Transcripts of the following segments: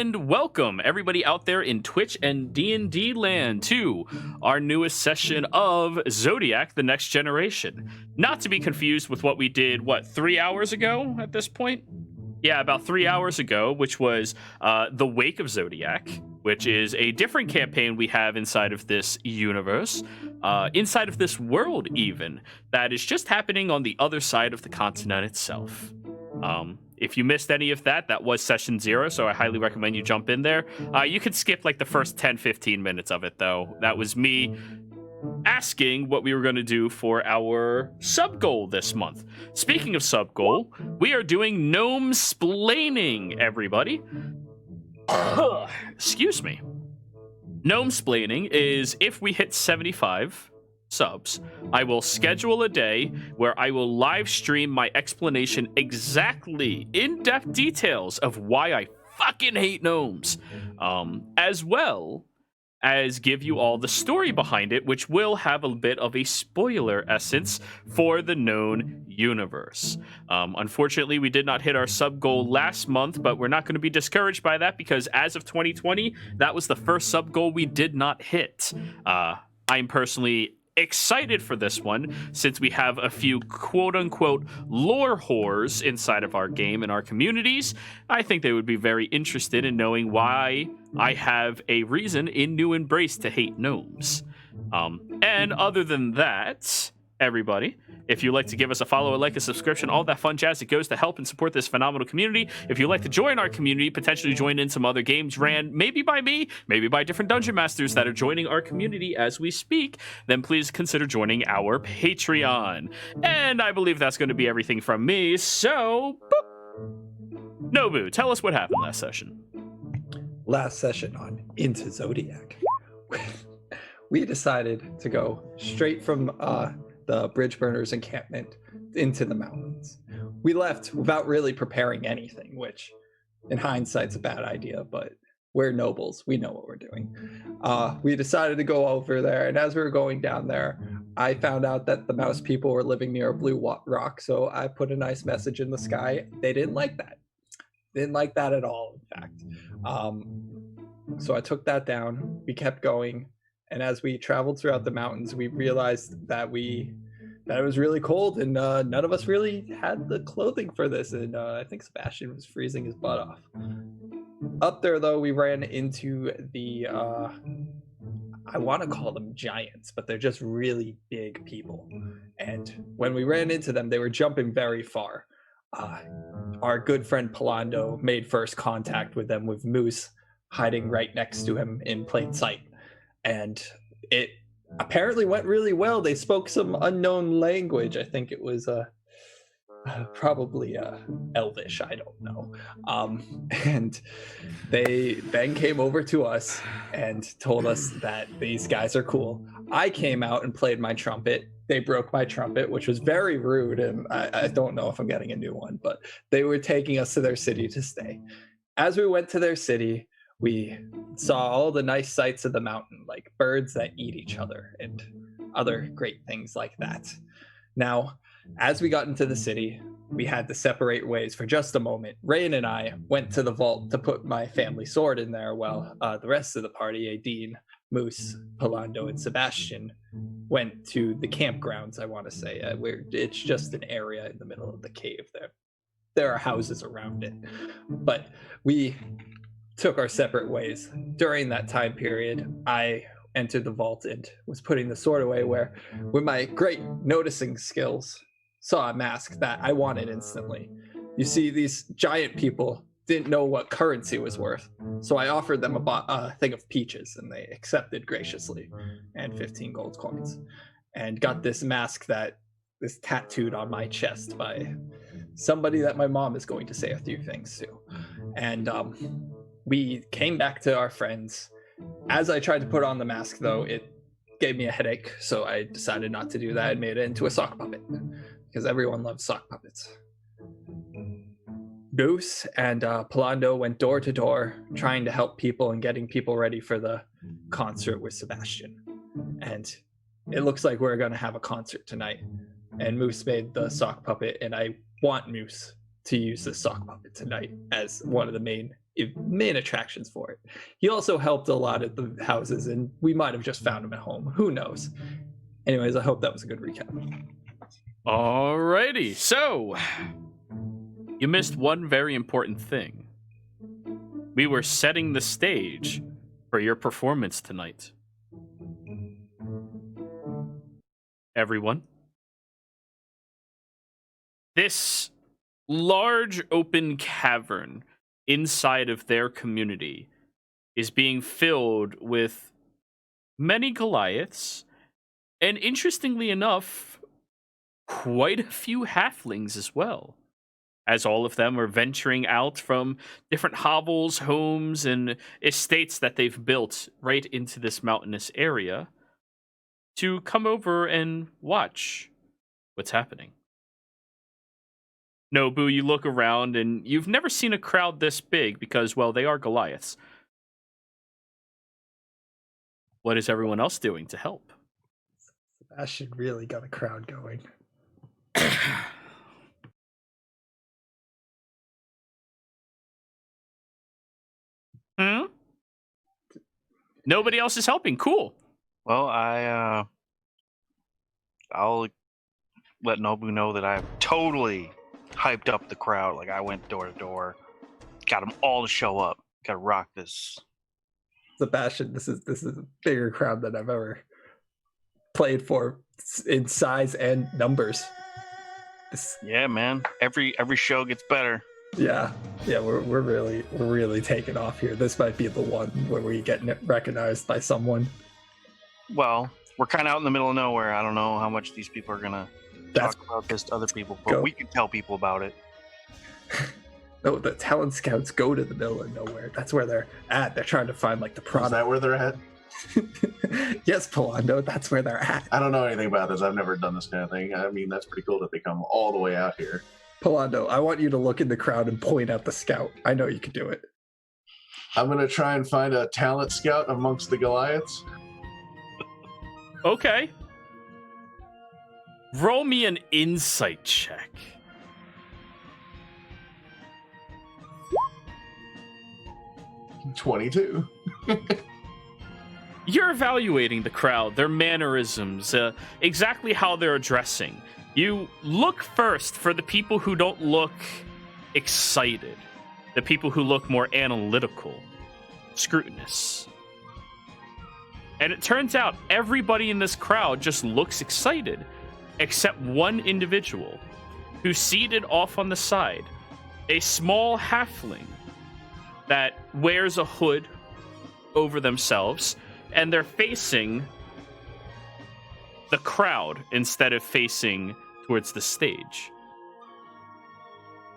and welcome everybody out there in Twitch and D&D land to our newest session of Zodiac, the Next Generation. Not to be confused with what we did, 3 hours ago at this point? Yeah, about 3 hours ago, which was The Wake of Zodiac, which is a different campaign we have inside of this universe, inside of this world even, that is just happening on the other side of the continent itself. If you missed any of that, that was session 0, so I highly recommend you jump in there. You could skip like the first 10-15 minutes of it, though. That was me asking what we were going to do for our sub goal this month. Speaking of sub goal, we are doing gnome splaining, everybody. Excuse me. Gnome splaining is if we hit 75 subs, I will schedule a day where I will live stream my explanation, exactly in-depth details of why I fucking hate gnomes, as well as give you all the story behind it, which will have a bit of a spoiler essence for the known universe. Unfortunately, we did not hit our sub goal last month, but we're not going to be discouraged by that because as of 2020, that was the first sub goal we did not hit. I'm personally excited for this one since we have a few quote-unquote lore whores inside of our game and our communities. I think they would be very interested in knowing why I have a reason in New Embrace to hate gnomes. And other than that, everybody, if you'd like to give us a follow, a like, a subscription, all that fun jazz, it goes to help and support this phenomenal community. If you'd like to join our community, potentially join in some other games ran, maybe by me, maybe by different dungeon masters that are joining our community as we speak, then please consider joining our Patreon. And I believe that's going to be everything from me, so boop. Nobu, tell us what happened last session. Last session on Into Zodiac, we decided to go straight from the Bridgeburners encampment into the mountains. We left without really preparing anything, which in hindsight's a bad idea, but we're nobles. We know what we're doing. We decided to go over there, and as we were going down there, I found out that the mouse people were living near a blue rock, so I put a nice message in the sky. They didn't like that. Didn't like that at all, in fact. So I took that down. We kept going. And as we traveled throughout the mountains, we realized that it was really cold, and none of us really had the clothing for this. And I think Sebastian was freezing his butt off. Up there, though, we ran into the I want to call them giants, but they're just really big people. And when we ran into them, they were jumping very far. Our good friend Polando made first contact with them, with Moose hiding right next to him in plain sight. And it apparently went really well. They spoke some unknown language. I think it was probably Elvish. I don't know. And they then came over to us and told us that these guys are cool. I came out and played my trumpet. They broke my trumpet, which was very rude. And I don't know if I'm getting a new one, but they were taking us to their city to stay. As we went to their city, we saw all the nice sights of the mountain, like birds that eat each other and other great things like that. Now, as we got into the city, we had to separate ways for just a moment. Rain and I went to the vault to put my family sword in there, while the rest of the party, Adine, Moose, Polando, and Sebastian, went to the campgrounds, I want to say, where it's just an area in the middle of the cave there. There are houses around it. But we took our separate ways. During that time period, I entered the vault and was putting the sword away, where, with my great noticing skills, saw a mask that I wanted instantly. You see, these giant people didn't know what currency was worth, so I offered them a thing of peaches, and they accepted graciously, and 15 gold coins, and got this mask that is tattooed on my chest by somebody that my mom is going to say a few things to. And we came back to our friends. As I tried to put on the mask, though, it gave me a headache, so I decided not to do that and made it into a sock puppet, because everyone loves sock puppets. Goose and Polando went door to door, trying to help people and getting people ready for the concert with Sebastian. And it looks like we're going to have a concert tonight. And Moose made the sock puppet, and I want Moose to use the sock puppet tonight as one of the main main attractions for it. He also helped a lot at the houses, and we might have just found him at home. Who knows? Anyways, I hope that was a good recap. Alrighty, so you missed one very important thing. We were setting the stage for your performance tonight. Everyone, this large open cavern inside of their community is being filled with many Goliaths, and interestingly enough, quite a few halflings as well, as all of them are venturing out from different hovels, homes, and estates that they've built right into this mountainous area to come over and watch what's happening. Nobu, you look around and you've never seen a crowd this big because, well, they are Goliaths. What is everyone else doing to help? Sebastian really got a crowd going. Nobody else is helping. Cool. Well, I'll let Nobu know that I've totally hyped up the crowd. Like, I went door to door, got them all to show up. Got to rock this. Sebastian, this is a bigger crowd than I've ever played for in size and numbers. Yeah, man. Every show gets better. Yeah, we're really taking off here. This might be the one where we get recognized by someone. Well, we're kind of out in the middle of nowhere. I don't know how much these people are gonna talk about this to other people, but we can tell people about it. No, the talent scouts go to the middle of nowhere. That's where they're at. They're trying to find like the product. Is that where they're at? Yes, Polando, that's where they're at. I don't know anything about this. I've never done this kind of thing. I mean, that's pretty cool that they come all the way out here. Polando, I want you to look in the crowd and point out the scout. I know you can do it. I'm going to try and find a talent scout amongst the Goliaths. Okay. Roll me an insight check. $22. You're evaluating the crowd, their mannerisms, exactly how they're addressing. You look first for the people who don't look excited, the people who look more analytical, scrutinous. And it turns out everybody in this crowd just looks excited, except one individual who's seated off on the side, a small halfling that wears a hood over themselves, and they're facing the crowd instead of facing towards the stage.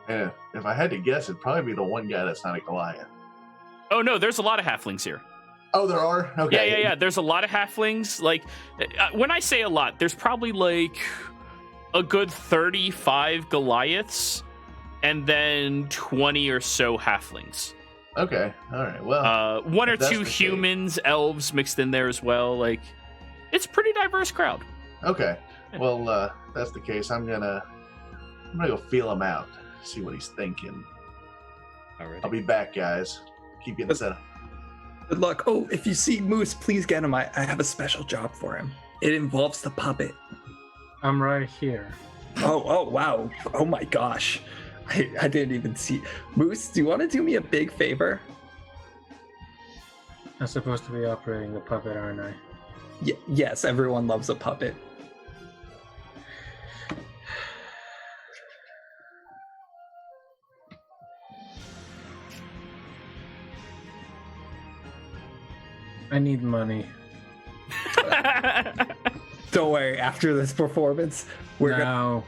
Yeah, if I had to guess, it'd probably be the one guy that's not a Goliath. Oh no, there's a lot of halflings here. Oh, there are? Okay. Yeah. There's a lot of halflings. Like, when I say a lot, there's probably like a good 35 Goliaths and then 20 or so halflings. Okay, all right. Well, one or two humans, elves mixed in there as well. Like, it's a pretty diverse crowd. Okay. Well, that's the case. I'm gonna go feel him out, see what he's thinking. All right. I'll be back, guys. Keep getting set up. Good luck. Oh, if you see Moose, please get him. I have a special job for him. It involves the puppet. I'm right here. Oh, wow. Oh my gosh. I didn't even see. Moose, do you want to do me a big favor? I'm supposed to be operating the puppet, aren't I? Yes, everyone loves a puppet. I need money. Don't worry, after this performance, we're now.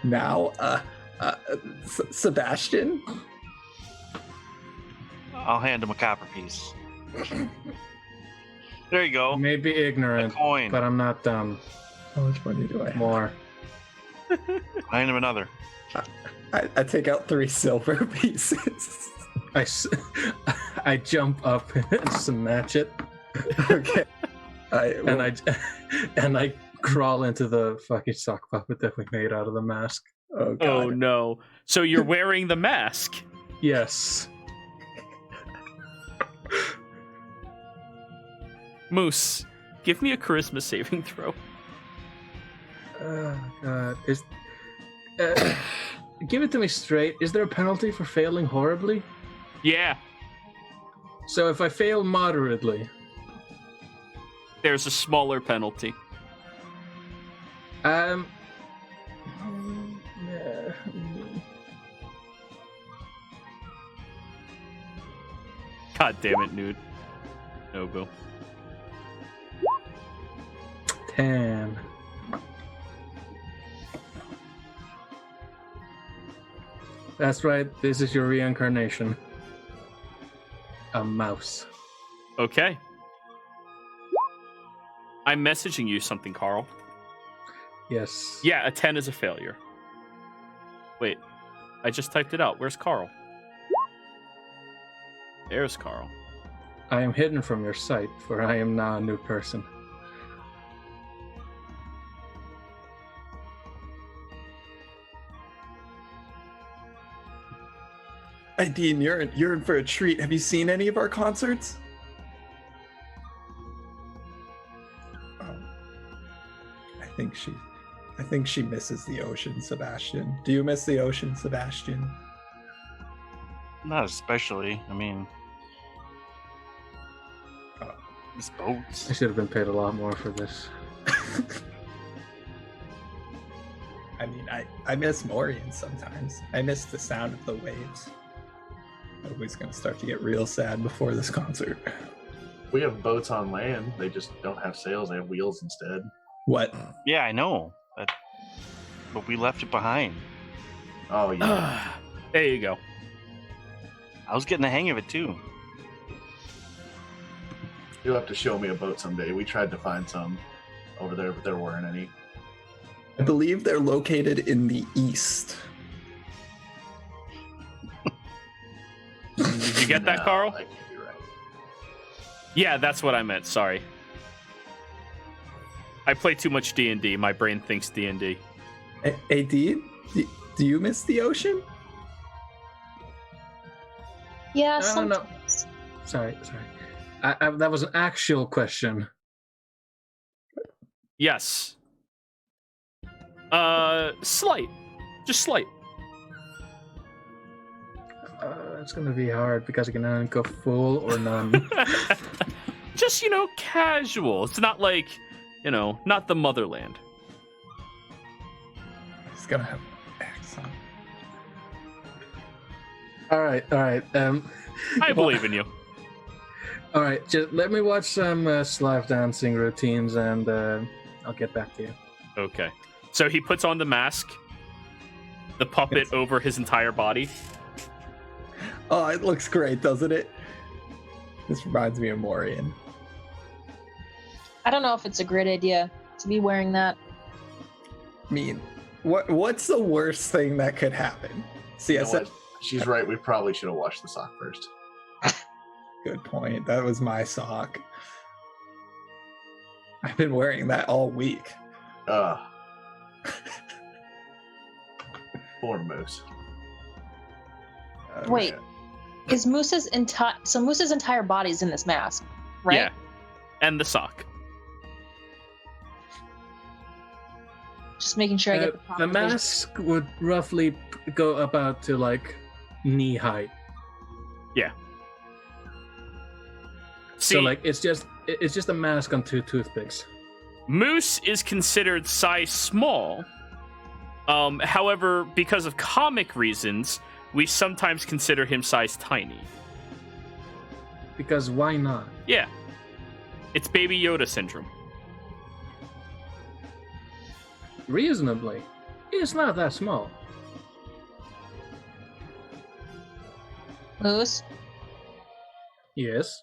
Now, Sebastian? I'll hand him a copper piece. There you go. I may be ignorant, A coin. but I'm not dumb. How much money do I have? More. I hand him another. I take out 3 silver pieces. I jump up and match it. Okay. And I crawl into the fucking sock puppet that we made out of the mask. Oh, God. Oh no. So you're wearing the mask. Yes. Moose, give me a charisma saving throw. Oh God! Give it to me straight. Is there a penalty for failing horribly? Yeah, So if I fail moderately, there's a smaller penalty. yeah, God damn it, Nude. Nobu. 10. That's right. This is your reincarnation. A mouse. Okay. I'm messaging you something, Carl. Yes. Yeah, a 10 is a failure. Wait, I just typed it out. Where's Carl? There's Carl. I am hidden from your sight, for I am now a new person. Hey, Dean, you're in for a treat. Have you seen any of our concerts? I think she misses the ocean, Sebastian. Do you miss the ocean, Sebastian? Not especially. I mean, it's boats. I should have been paid a lot more for this. I mean, I miss Morian sometimes. I miss the sound of the waves. Nobody's gonna start to get real sad before this concert. We have boats on land. They just don't have sails. They have wheels instead. What? Yeah, I know. But we left it behind. Oh, yeah. There you go. I was getting the hang of it too. You'll have to show me a boat someday. We tried to find some over there, but there weren't any. I believe they're located in the east. Did you get that, No, Carl? that can't be right. Yeah, that's what I meant. Sorry. I play too much D&D. My brain thinks D&D. Hey, Dean, do you miss the ocean? Yeah, No, no. sometimes. Sorry. That was an actual question. Yes. Slight. Just slight. It's gonna be hard because I can only go full or none. Just, casual. It's not like, not the motherland. He's gonna have an accent. All right. I believe in you. All right, just let me watch some Slav dancing routines, and I'll get back to you. Okay. So he puts on the mask, the puppet Yes. over his entire body. Oh, it looks great, doesn't it? This reminds me of Morian. I don't know if it's a great idea to be wearing that. I mean, what's the worst thing that could happen? See, You I know said, what? She's right. We probably should have washed the sock first. good point. That was my sock. I've been wearing that all week. Poor Moose. Wait, is Moose's entire body's in this mask, right? Yeah. And the sock. Just making sure I get the proper The vision. mask would roughly go about to like knee height. See, So like it's just a mask on 2 toothpicks. Moose is considered size small. However, because of comic reasons, we sometimes consider him size tiny. Because why not? Yeah. It's Baby Yoda syndrome. Reasonably, it's not that small. Moose, Yes,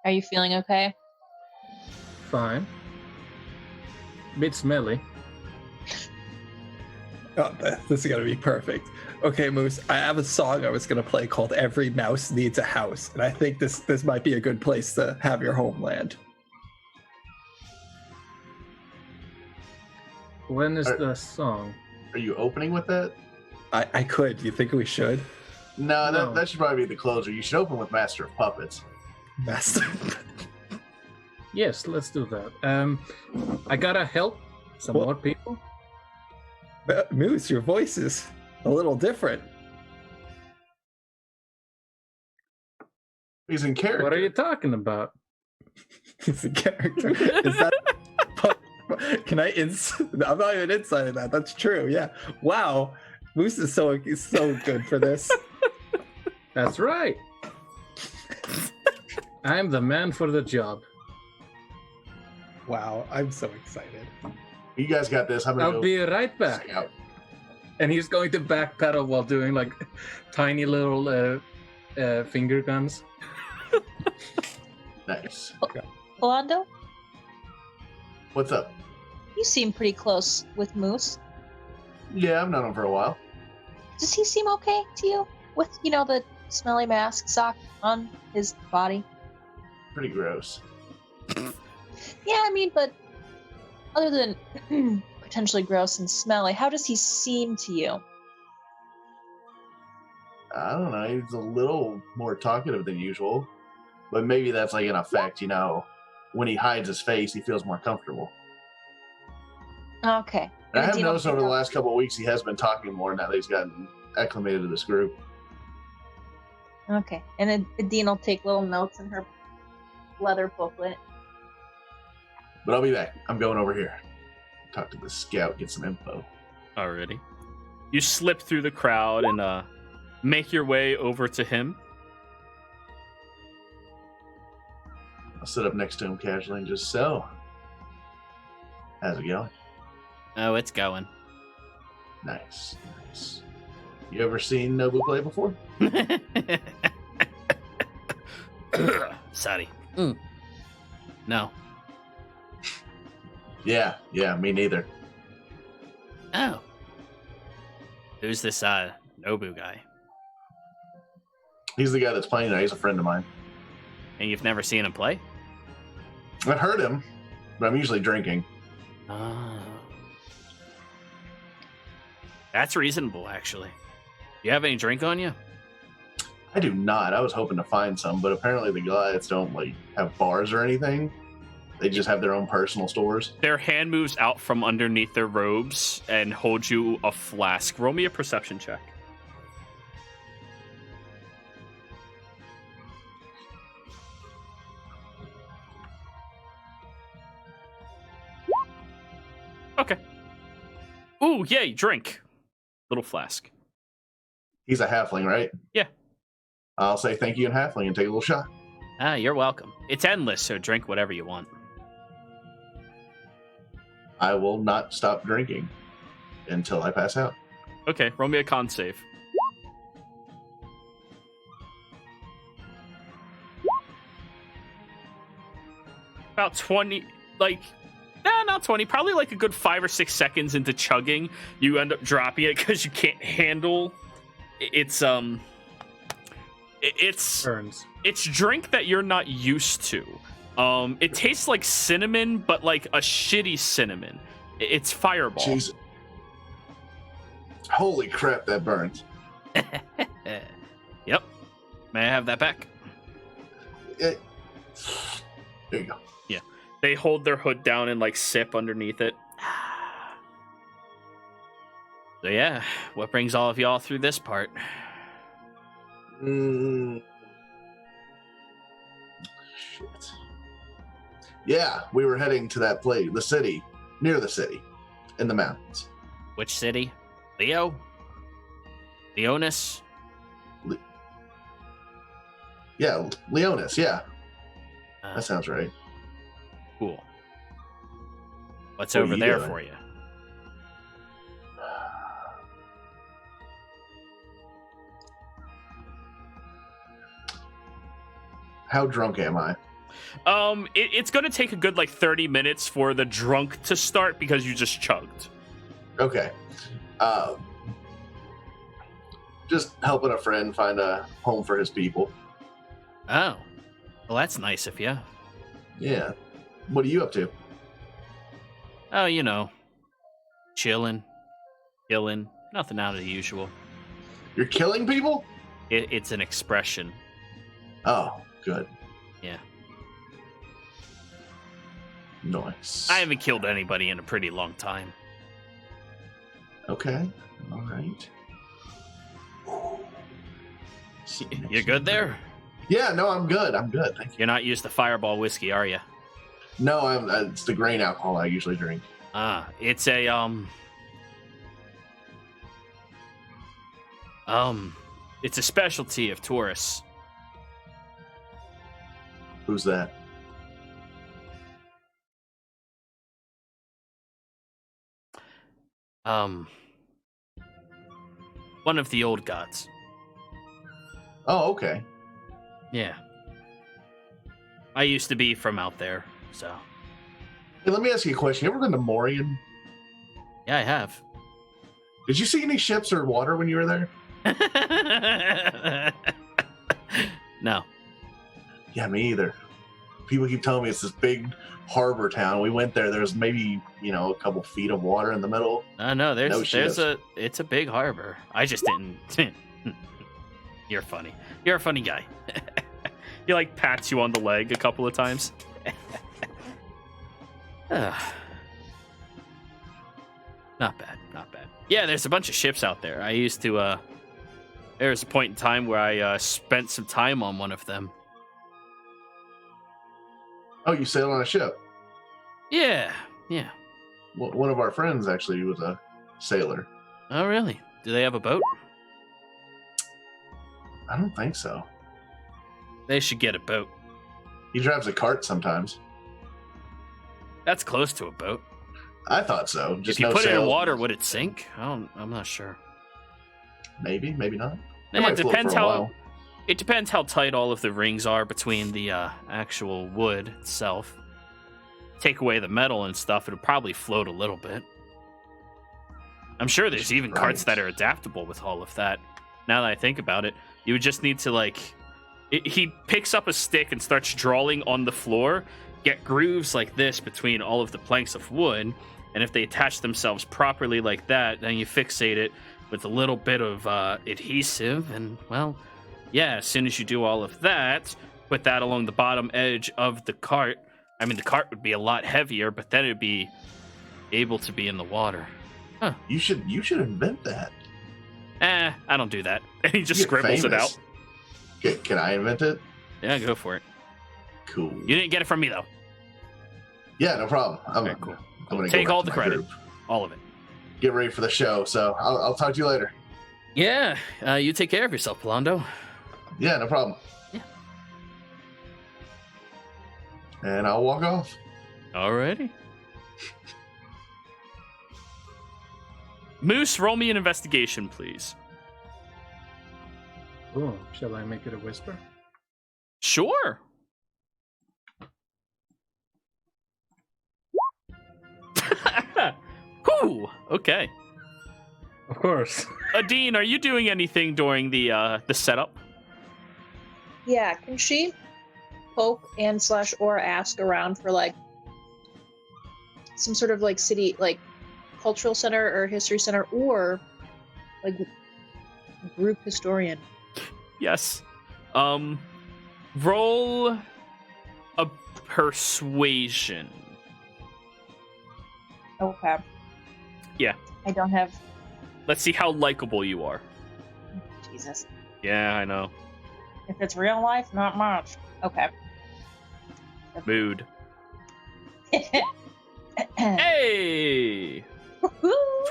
are you feeling okay? fine. Bit smelly. Oh, this is gonna be perfect. Okay, Moose, I have a song I was gonna play called "Every Mouse Needs a House," and I think this might be a good place to have your homeland. When is Are- the song? Are you opening with that? I could. Do you think we should? No, No. that should probably be the closer. You should open with Master of Puppets. Master. Yes, let's do that. I gotta help some Well- more people. Moose, your voice is a little different. He's in character. What are you talking about? He's a character. Is that? Can I? I'm not even inside of that. That's true. Yeah. Wow. Moose is so good for this. That's right. I'm the man for the job. Wow. I'm so excited. You guys got this. I'm gonna I'll go be right back. scout. And he's going to backpedal while doing like tiny little finger guns. Nice. Rolando, What's up? you seem pretty close with Moose. Yeah, I've known him for a while. Does he seem okay to you? With, the smelly mask sock on his body? Pretty gross. Yeah, but other than potentially gross and smelly, how does he seem to you? I don't know. He's a little more talkative than usual, but maybe that's like an effect. When he hides his face, he feels more comfortable. Okay. And I have Dean will noticed over pick the up- last couple of weeks he has been talking more now that he's gotten acclimated to this group. Okay. And then Dean will take little notes in her leather booklet. But I'll be back. I'm going over here. Talk to the scout, get some info. Alrighty. You slip through the crowd and make your way over to him. I'll sit up next to him casually and just how's it going? Oh, it's going. Nice. You ever seen Nobu play before? Sorry. No. Yeah, me neither. Oh. Who's this Nobu guy? He's the guy that's playing now. He's a friend of mine. And you've never seen him play? I've heard him, but I'm usually drinking. Oh. That's reasonable, actually. You have any drink on you? I do not. I was hoping to find some, but apparently the Goliaths don't have bars or anything. They just have their own personal stores. Their hand moves out from underneath their robes and holds you a flask. Roll me a perception check. Okay. Ooh, yay, drink. Little flask. He's a halfling, right? Yeah. I'll say thank you in halfling and take a little shot. Ah, you're welcome. It's endless, so drink whatever you want. I will not stop drinking until I pass out. Okay, roll me a con save. About 20, not 20, probably like a good 5 or 6 seconds into chugging, you end up dropping it because you can't handle it's Burns. it's drink that you're not used to. It tastes like cinnamon, but like a shitty cinnamon. It's Fireball. Jeez. Holy crap, that burns. Yep. May I have that back? There you go. They hold their hood down and sip underneath it. So yeah, what brings all of y'all through this part? Shit. Yeah, we were heading to that place, the city, near the city, in the mountains. Which city? Leo? Leonis? Yeah, Leonis, yeah. Uh, That sounds right. Cool. What's What are over you there doing? for you? How drunk am I? It's gonna take a good 30 minutes for the drunk to start because you just chugged. Okay. Just helping a friend find a home for his people. Oh. Well, that's nice of you. Yeah. What are you up to? Oh, chilling, killing, nothing out of the usual. You're killing people? It's an expression. Oh, good. Yeah. Nice. I haven't killed anybody in a pretty long time. Okay. All right. You good there? Yeah, no, I'm good. I'm good. Thank you. You're not used to Fireball whiskey, are you? No, it's the grain alcohol I usually drink. It's a it's a specialty of tourists. Who's that? One of the old gods. Oh, okay. Yeah. I used to be from out there, so. Hey, let me ask you a question. You ever been to Morian? Yeah, I have. Did you see any ships or water when you were there? No. Yeah, me either. People keep telling me it's this big harbor town. We went there. There's maybe, a couple feet of water in the middle. No, ships. it's a big harbor. I just didn't. You're funny. You're a funny guy. He like pats you on the leg a couple of times. Not bad, not bad. Yeah, there's a bunch of ships out there. I used to there was a point in time where I spent some time on one of them. Oh, you sailed on a ship? Yeah. Well, one of our friends actually was a sailor. Oh, really? Do they have a boat? I don't think so. They should get a boat. He drives a cart sometimes. That's close to a boat. I thought so. Just if you no put it in sails. water, would it sink? I'm not sure. Maybe not. It depends how tight all of the rings are between the actual wood itself. Take away the metal and stuff, it'll probably float a little bit. I'm sure there's even carts that are adaptable with all of that. Now that I think about it, you would just need to he picks up a stick and starts drawing on the floor, get grooves like this between all of the planks of wood, and if they attach themselves properly like that, then you fixate it with a little bit of adhesive, and well, yeah, as soon as you do all of that, put that along the bottom edge of the cart. I mean, the cart would be a lot heavier, but then it'd be able to be in the water. Huh. You should invent that. I don't do that. And he just Get scribbles it out. famous. Can I invent it? Yeah, go for it. Cool. You didn't get it from me, though. Yeah, no problem. Okay, cool. I'm gonna Take go all back the to my credit. group. All of it. Get ready for the show. So I'll talk to you later. Yeah, you take care of yourself, Polando. Yeah, no problem. Yeah. And I'll walk off. Alrighty. Moose, roll me an investigation, please. Oh, shall I make it a whisper? Sure. Whew. Okay. Of course. Adine, are you doing anything during the setup? Yeah, can she poke and /or ask around for some sort of city cultural center or history center or group historian? Yes. Roll a persuasion. Okay. Yeah. I don't have. Let's see how likable you are. Jesus. Yeah, I know. If it's real life, not much. Okay. Mood. Hey!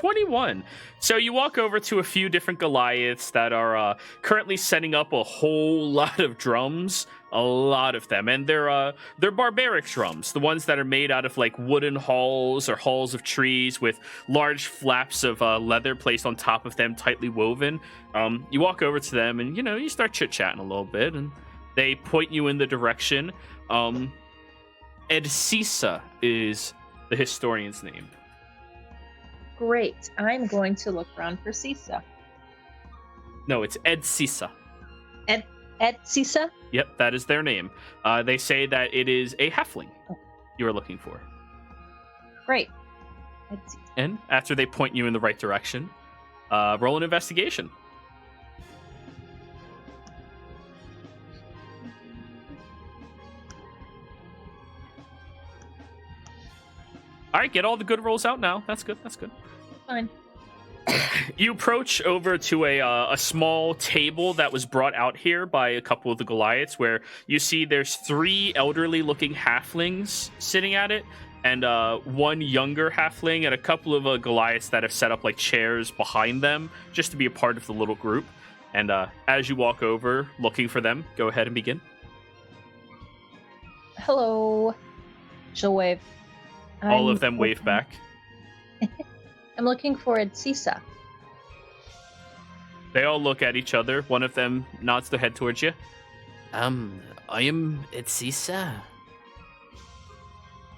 21. So you walk over to a few different Goliaths that are currently setting up a whole lot of drums. A lot of them. And they're barbaric drums. The ones that are made out of wooden hulls or hulls of trees with large flaps of leather placed on top of them, tightly woven. You walk over to them and, you start chit-chatting a little bit. And they point you in the direction. Edsisa is the historian's name. Great. I'm going to look around for Sisa. No, it's Edsisa. Sisa? Yep, that is their name. They say that it is a halfling you are looking for. Great. And after they point you in the right direction, roll an investigation. All right, get all the good rolls out now. That's good. That's good. Fine. You approach over to a small table that was brought out here by a couple of the Goliaths, where you see there's 3 elderly-looking halflings sitting at it, and 1 younger halfling, and a couple of Goliaths that have set up like chairs behind them just to be a part of the little group. And as you walk over, looking for them, go ahead and begin. Hello. She'll wave. All of them wave back. I'm looking for Sisa. They all look at each other. One of them nods their head towards you. I am Sisa.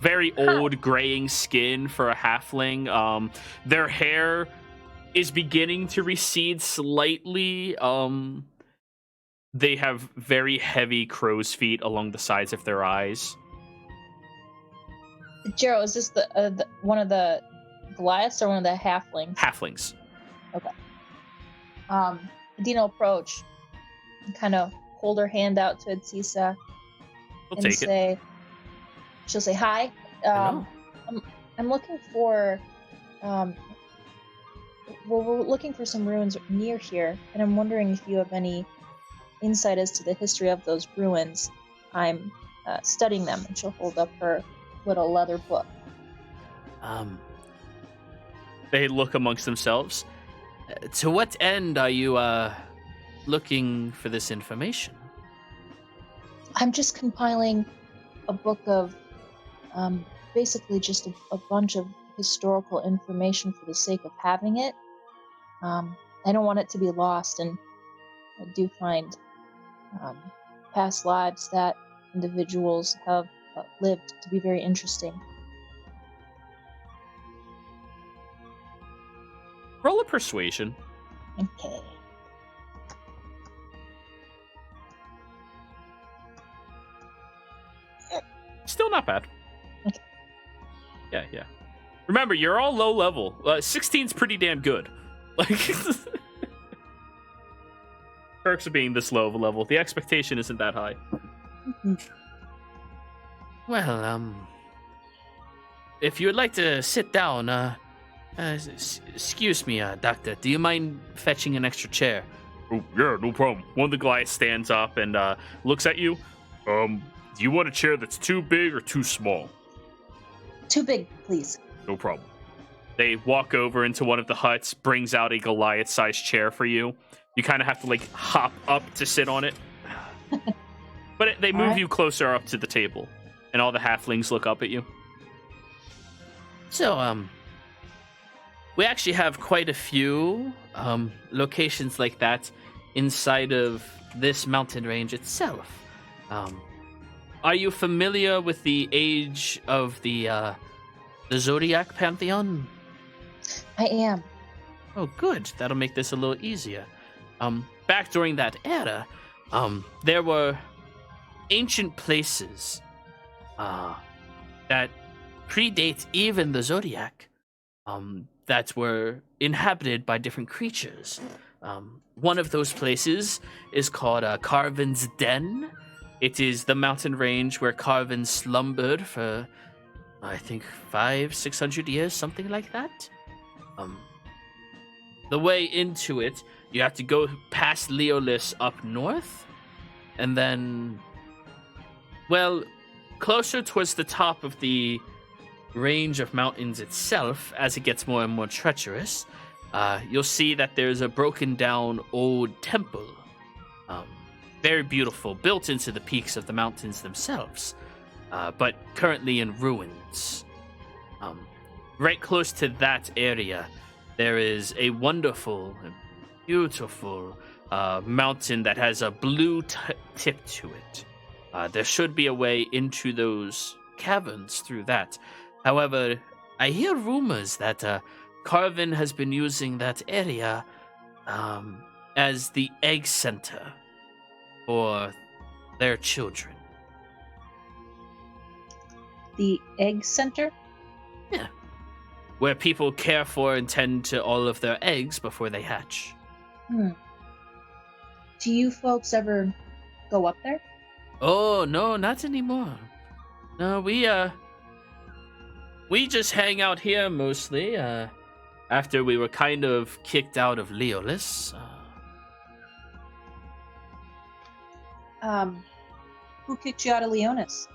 Very old, graying skin for a halfling. Their hair is beginning to recede slightly. They have very heavy crow's feet along the sides of their eyes. Jero, is this the one of the Goliaths or one of the halflings? Halflings. Adina approach and kind of hold her hand out to Sisa We'll take it. She'll say hi. Hello. I'm looking for we're looking for some ruins near here, and I'm wondering if you have any insight as to the history of those ruins. I'm studying them, and she'll hold up her little leather book. They look amongst themselves. To what end are you looking for this information? I'm just compiling a book of basically just a bunch of historical information for the sake of having it. I don't want it to be lost, and I do find past lives that individuals have lived to be very interesting. Roll a persuasion. Okay. Still not bad. Okay. Yeah. Remember, you're all low level. 16's pretty damn good. Like, perks of being this low of a level. The expectation isn't that high. Well, if you would like to sit down, excuse me, Doctor, do you mind fetching an extra chair? Oh, yeah, no problem. One of the Goliaths stands up and looks at you. Do you want a chair that's too big or too small? Too big, please. No problem. They walk over into one of the huts, brings out a Goliath-sized chair for you. You kind of have to, like, hop up to sit on it. But they move you closer up to the table, and all the halflings look up at you. So, we actually have quite a few locations like that inside of this mountain range itself. Are you familiar with the age of the Zodiac pantheon? I am. Oh, good. That'll make this a little easier. Back during that era, There were ancient places that predate even the Zodiac that were inhabited by different creatures. One of those places is called Carvin's Den. It is the mountain range where Carvin slumbered for, I think, 500-600 years, something like that. The way into it, you have to go past Leolis up north, and then, well, closer towards the top of the range of mountains itself, as it gets more and more treacherous, you'll see that there's a broken down old temple. Very beautiful, built into the peaks of the mountains themselves, but currently in ruins. Right close to that area, there is a wonderful, beautiful mountain that has a blue tip to it. There should be a way into those caverns through that. However, I hear rumors that Carvin has been using that area as the egg center for their children. The egg center? Yeah. Where people care for and tend to all of their eggs before they hatch. Do you folks ever go up there? Oh, no, not anymore. No, we just hang out here mostly. After we were kind of kicked out of Leolis. Who kicked you out of Leonis?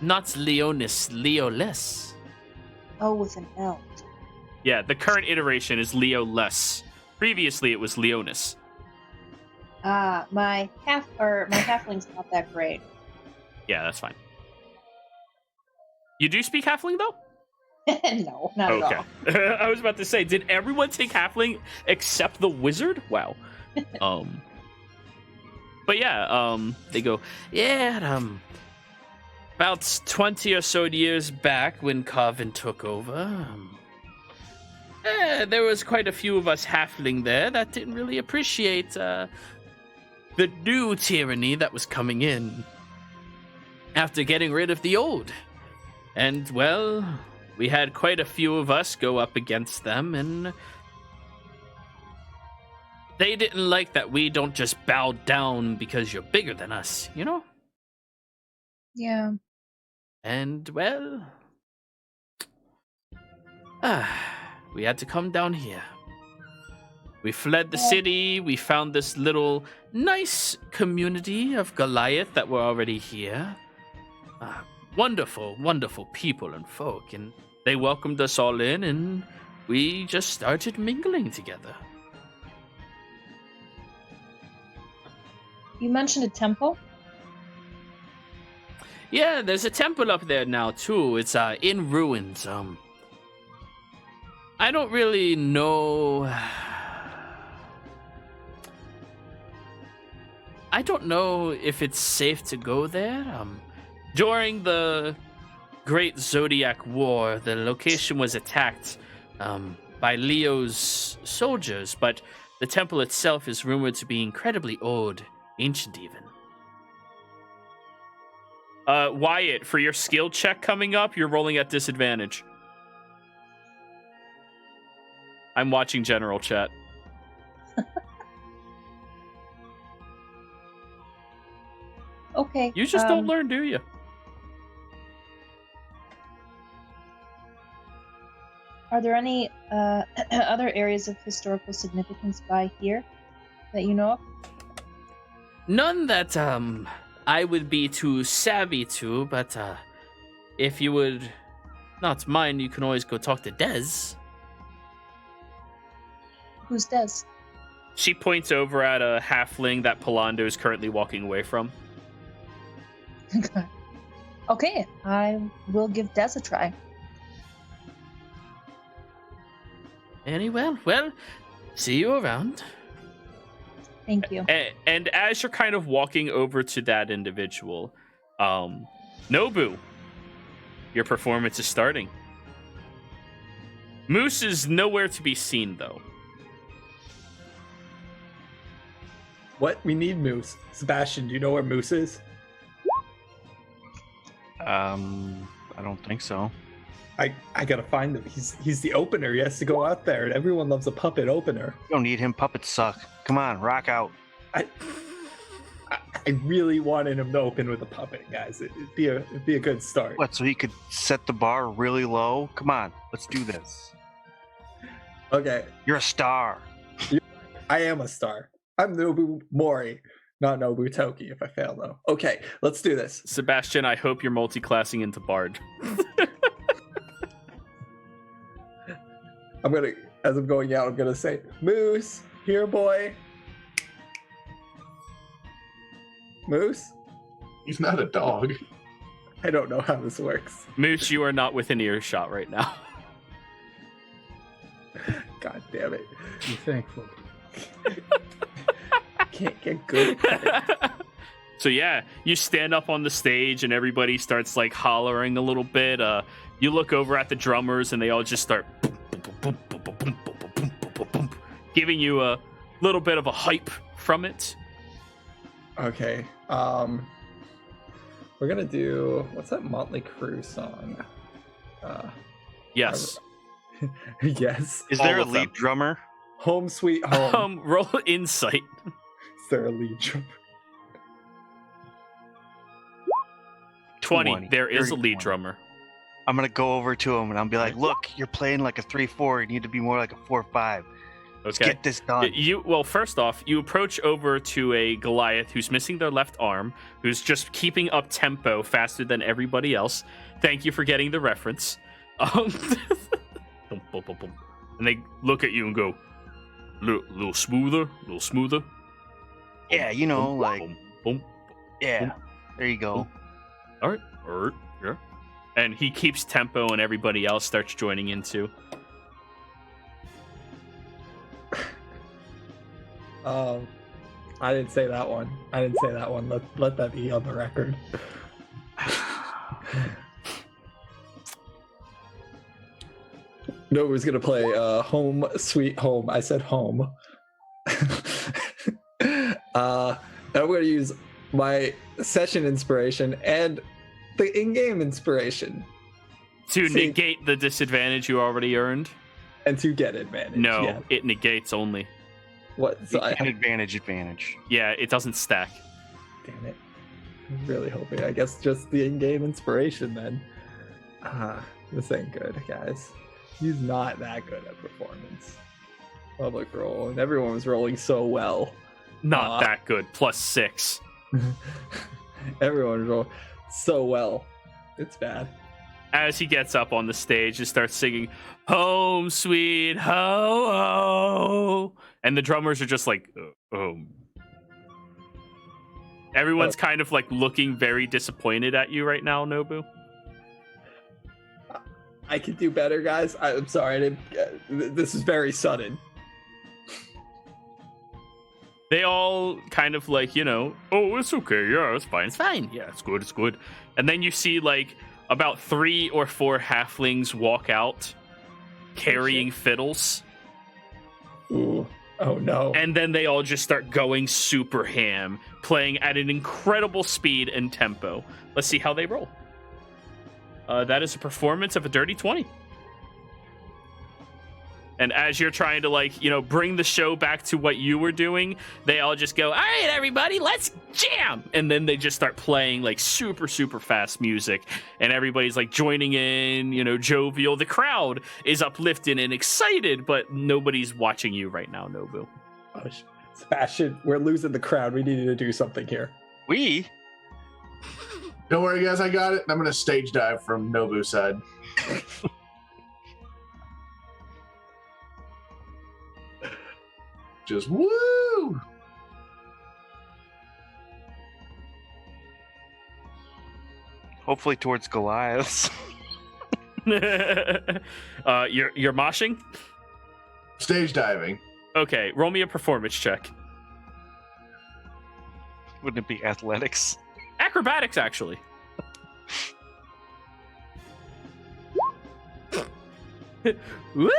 Not Leonis, Leolis. Oh, with an L. Yeah, the current iteration is Leoless. Previously, it was Leonis. My halfling's not that great. Yeah, that's fine. You do speak halfling, though? No, not at all. Okay. I was about to say, did everyone take halfling except the wizard? Wow. But yeah, they go, yeah, about 20 or so years back when Carvin took over, there was quite a few of us halfling there that didn't really appreciate the new tyranny that was coming in after getting rid of the old. And, well, we had quite a few of us go up against them, and they didn't like that we don't just bow down because you're bigger than us, you know? Yeah. And, well, we had to come down here. We fled the city. We found this little nice community of Goliath that were already here. Wonderful, wonderful people and folk. And they welcomed us all in, and we just started mingling together. You mentioned a temple? Yeah, there's a temple up there now, too. It's in ruins. I don't really know. I don't know if it's safe to go there. During the Great Zodiac War, the location was attacked by Leo's soldiers, but the temple itself is rumored to be incredibly old, ancient even. Wyatt, for your skill check coming up, you're rolling at disadvantage. I'm watching general chat. Okay. You just don't learn, do you? Are there any other areas of historical significance by here that you know of? None that I would be too savvy to, but if you would not mind, you can always go talk to Dez. Who's Des? She points over at a halfling that Palando is currently walking away from. Okay, I will give Des a try. Well, see you around. Thank you. And as you're kind of walking over to that individual, Nobu, your performance is starting. Moose is nowhere to be seen, though. What? We need Moose. Sebastian, do you know where Moose is? I don't think so. I gotta find him. He's the opener. He has to go out there, and everyone loves a puppet opener. You don't need him. Puppets suck. Come on, rock out. I really wanted him to open with a puppet, guys. It'd be a good start. What? So he could set the bar really low? Come on, let's do this. Okay, You're a star. I am a star. I'm Nobu Mori, not Nobu Toki. If I fail, though. Okay, let's do this. Sebastian, I hope you're multi-classing into Bard. As I'm going out, I'm gonna say, Moose, here, boy. Moose? He's not a dog. I don't know how this works. Moose, you are not within earshot right now. God damn it. Be thankful. Can't get good at it. So yeah, you stand up on the stage and everybody starts like hollering a little bit. You look over at the drummers and they all just start giving you a little bit of a hype from it. Okay. We're gonna do, what's that Motley Crue song? Yes. Yes. Is there All a of lead them. drummer? Home Sweet Home. Roll insight. Is there a lead drummer? 20. There is a lead 20. drummer. I'm gonna go over to him and I'll be like, "Look, you're playing like a 3-4. You need to be more like a 4-5. Let's Okay. get this done." Well, first off, you approach over to a Goliath who's missing their left arm, who's just keeping up tempo faster than everybody else. Thank you for getting the reference. Boom, boom, boom, boom. And they look at you and go, little smoother. Yeah, you know, Boom, like, boom, boom. yeah. There you go. All right. Yeah. And he keeps tempo, and everybody else starts joining in too. I didn't say that one. Let that be on the record. No, was gonna play Home Sweet Home. I said home. And I'm gonna use my session inspiration and the in-game inspiration To negate the disadvantage you already earned? and to get advantage. No, Yeah. it negates only. What? So I, Advantage. Yeah, it doesn't stack. damn it. I'm really hoping. I guess just the in-game inspiration then. This ain't good, guys. He's not that good at performance. Public roll, and everyone was rolling so well. Not that good. +6. Everyone was rolling so well. It's bad. As he gets up on the stage and starts singing "Home Sweet Ho," and the drummers are just like, Everyone's kind of like looking very disappointed at you right now, Nobu. I could do better, guys. I'm sorry. I didn't, this is very sudden. They all kind of like, oh, it's okay. Yeah, it's fine. It's fine. Yeah, it's good. It's good. And then you see like about 3 or 4 halflings walk out carrying fiddles. Ooh. Oh, no. And then they all just start going super ham, playing at an incredible speed and tempo. Let's see how they roll. That is a performance of a dirty 20. And as you're trying to, bring the show back to what you were doing, they all just go, all right, everybody, let's jam. And then they just start playing, super, super fast music. And everybody's, joining in, jovial. The crowd is uplifted and excited, but nobody's watching you right now, Nobu. Oh, Sebastian, we're losing the crowd. We need to do something here. We? Don't worry, guys. I got it. I'm going to stage dive from Nobu's side. Just woo! Hopefully towards Goliaths. You're moshing? Stage diving. Okay, roll me a performance check. Wouldn't it be athletics? Acrobatics, actually. Woo!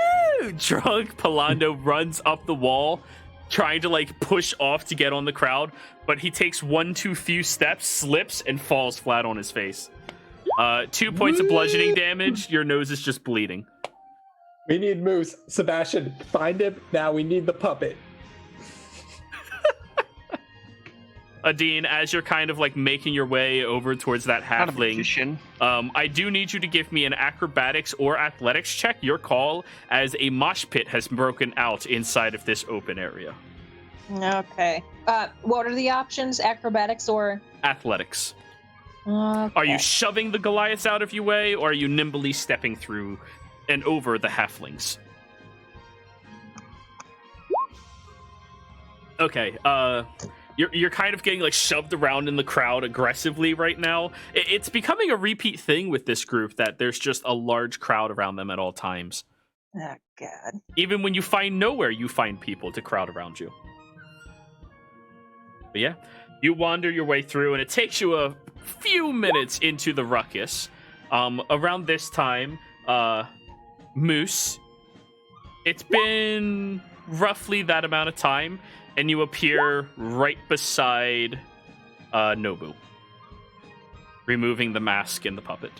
Drunk Palando runs up the wall, trying to push off to get on the crowd, but he takes 1 too few steps, slips, and falls flat on his face. 2 points of bludgeoning damage. Your nose is just bleeding. We need Moose. Sebastian, find him. Now we need the puppet. Adine, as you're kind of making your way over towards that halfling, I do need you to give me an acrobatics or athletics check. Your call, as a mosh pit has broken out inside of this open area. Okay. What are the options? Acrobatics or Athletics. Okay. Are you shoving the Goliaths out of your way, or are you nimbly stepping through and over the halflings? Okay, You're kind of getting shoved around in the crowd aggressively right now. It's becoming a repeat thing with this group that there's just a large crowd around them at all times. Oh, God. Even when you find nowhere, you find people to crowd around you. But yeah, you wander your way through, and it takes you a few minutes into the ruckus. Around this time, Moose, it's been roughly that amount of time, and you appear right beside Nobu, removing the mask and the puppet.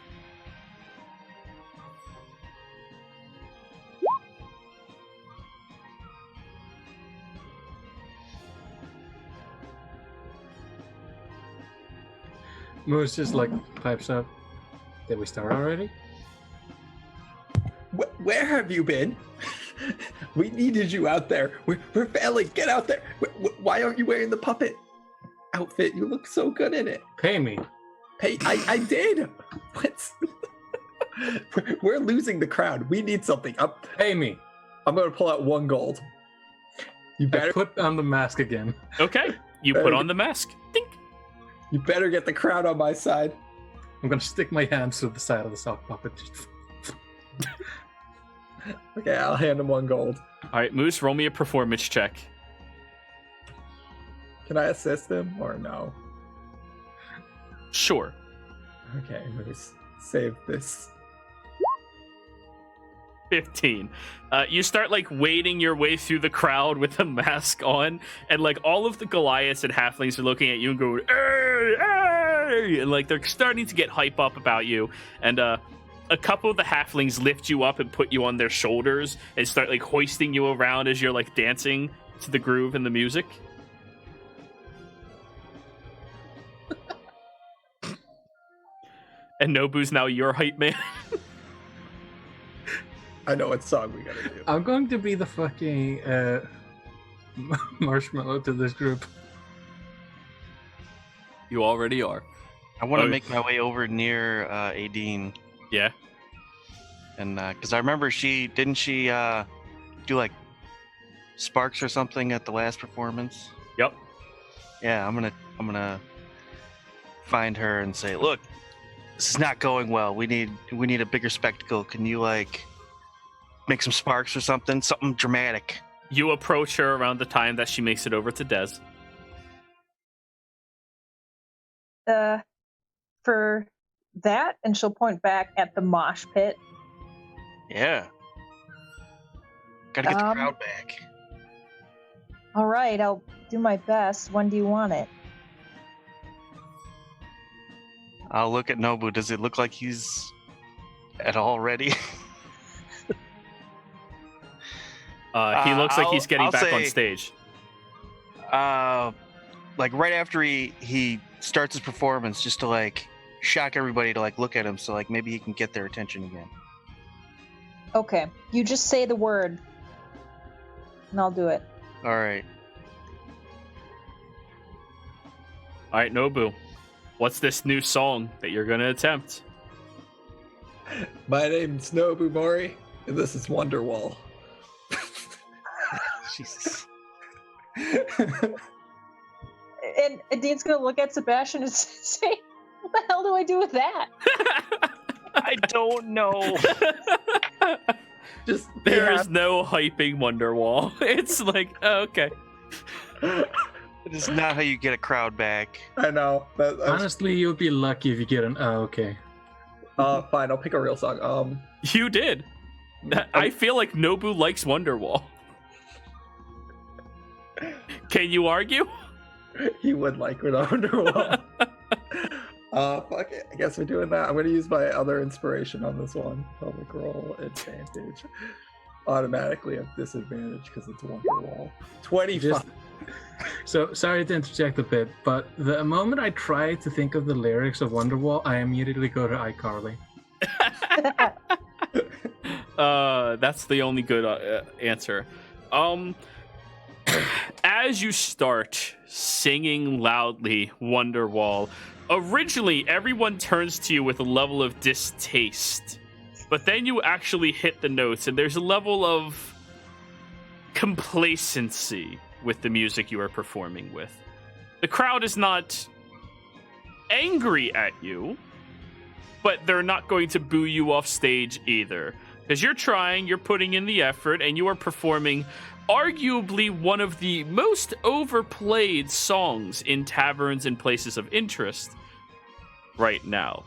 Moose just pipes up. Did we start already? Where have you been? We needed you out there. We're failing. Get out there. Why aren't you wearing the puppet outfit? You look so good in it. Pay me. Hey, I did. What's... We're losing the crowd. We need something. Pay me. I'm going to pull out 1 gold. You I better put on the mask again. Okay, you put on the mask. Dink. You better get the crowd on my side. I'm gonna stick my hands to the side of the sock puppet. Okay, I'll hand him 1 gold. All right, Moose, roll me a performance check. Can I assist him or no? Sure. Okay, Moose, save this. 15. You start like wading your way through the crowd with the mask on, and like all of the Goliaths and halflings are looking at you and going, "Hey, hey!" And like they're starting to get hype up about you. And a couple of the halflings lift you up and put you on their shoulders and start like hoisting you around as you're like dancing to the groove and the music. And Nobu's now your hype man. I know what song we gotta do. I'm going to be the fucking marshmallow to this group. You already are. I want to Oh. make my way over near Aideen, Yeah. and because I remember didn't she do like sparks or something at the last performance? Yep. Yeah, I'm gonna find her and say, look, this is not going well. We need a bigger spectacle. Can you like make some sparks or something dramatic? You approach her around the time that she makes it over to Dez. For that, and she'll point back at the mosh pit. Yeah. Gotta get the Um, crowd back. All right, I'll do my best. When do you want it? I'll look at Nobu. Does it look like he's at all ready? He looks like he's getting I'll back on say- stage. Like right after he starts his performance, just to like shock everybody to like look at him, so like maybe he can get their attention again. Okay, you just say the word, and I'll do it. All right. All right, Nobu. What's this new song that you're going to attempt? My name's Nobu Mori, and this is Wonderwall. Jesus. And Dean's gonna look at Sebastian and say, "What the hell do I do with that?" I don't know. Just There is no hyping Wonderwall. It's like, oh, okay. It is not how you get a crowd back. I know. Honestly, you'll be lucky if you get an okay. Fine, I'll pick a real song. You did. I feel like Nobu likes Wonderwall. Can you argue? He would like Wonderwall. Fuck it. I guess we're doing that. I'm gonna use my other inspiration on this one. Public roll advantage. Automatically have disadvantage because it's Wonderwall. 25. Just- So, sorry to interject a bit, but the moment I try to think of the lyrics of Wonderwall, I immediately go to iCarly. That's the only good answer. As you start singing loudly Wonderwall, originally everyone turns to you with a level of distaste, but then you actually hit the notes and there's a level of complacency with the music you are performing with. The crowd is not angry at you, but they're not going to boo you off stage either. Because you're trying, you're putting in the effort, and you are performing arguably one of the most overplayed songs in taverns and places of interest right now.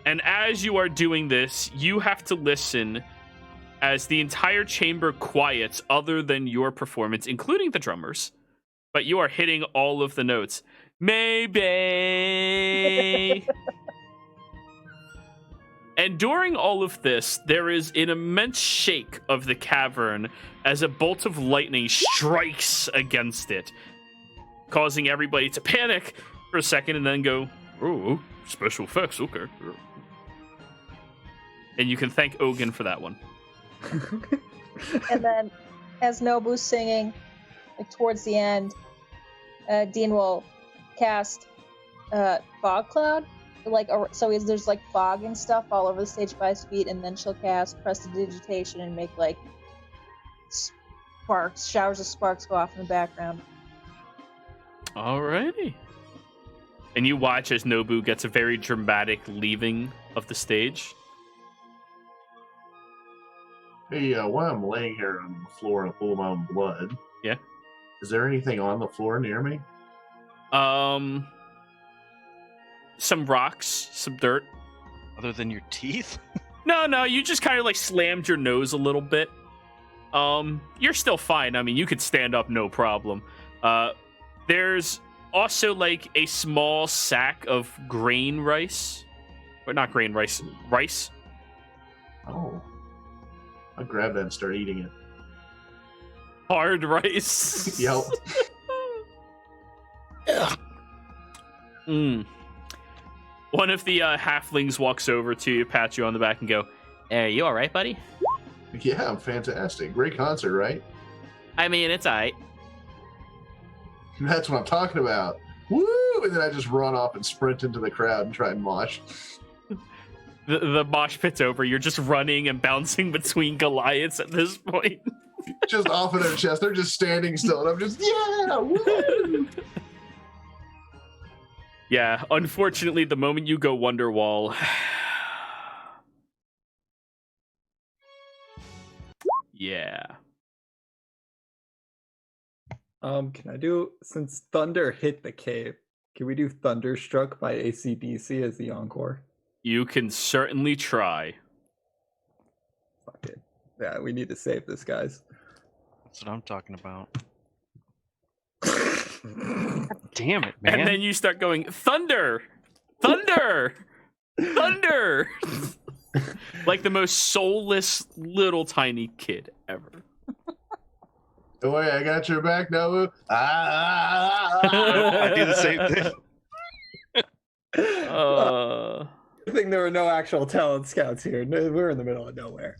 And as you are doing this, you have to listen as the entire chamber quiets other than your performance, including the drummers. But you are hitting all of the notes. Maybe. And during all of this, there is an immense shake of the cavern as a bolt of lightning strikes against it, causing everybody to panic for a second and then go, "Oh, special effects, okay." And you can thank Ogun for that one. And then, as Nobu's singing, like towards the end, Dean will cast fog cloud. There's like fog and stuff all over the stage by his feet, and then she'll cast prestidigitation and make like showers of sparks go off in the background. Alrighty. And you watch as Nobu gets a very dramatic leaving of the stage. Hey, while I'm laying here on the floor in a pool of my own blood, Yeah. is there anything on the floor near me? Some rocks, some dirt. Other than your teeth? No, you just kind of like slammed your nose a little bit. You're still fine. I mean, you could stand up, no problem. There's also like a small sack of grain rice. Or not grain rice, rice. Oh. I'll grab that and start eating it. Hard rice. Yep. One of the halflings walks over to you, pats you on the back, and go, "Are you all right, buddy?" Yeah, I'm fantastic. Great concert, right? I mean, it's alright. That's what I'm talking about. Woo! And then I just run off and sprint into the crowd and try and mosh. The mosh pit's over. You're just running and bouncing between Goliaths at this point. Just off of their chest. They're just standing still, and I'm just, yeah! Woo! Yeah, unfortunately, the moment you go Wonderwall... yeah. Can I do, since Thunder hit the cave, can we do Thunderstruck by AC/DC as the encore? You can certainly try. Fuck it. Yeah, we need to save this, guys. That's what I'm talking about. Damn it, man. And then you start going, Thunder! Thunder! Thunder! Like the most soulless little tiny kid ever. Don't worry, I got your back, Nobu. I do the same thing. I think there were no actual talent scouts here. No, we're in the middle of nowhere.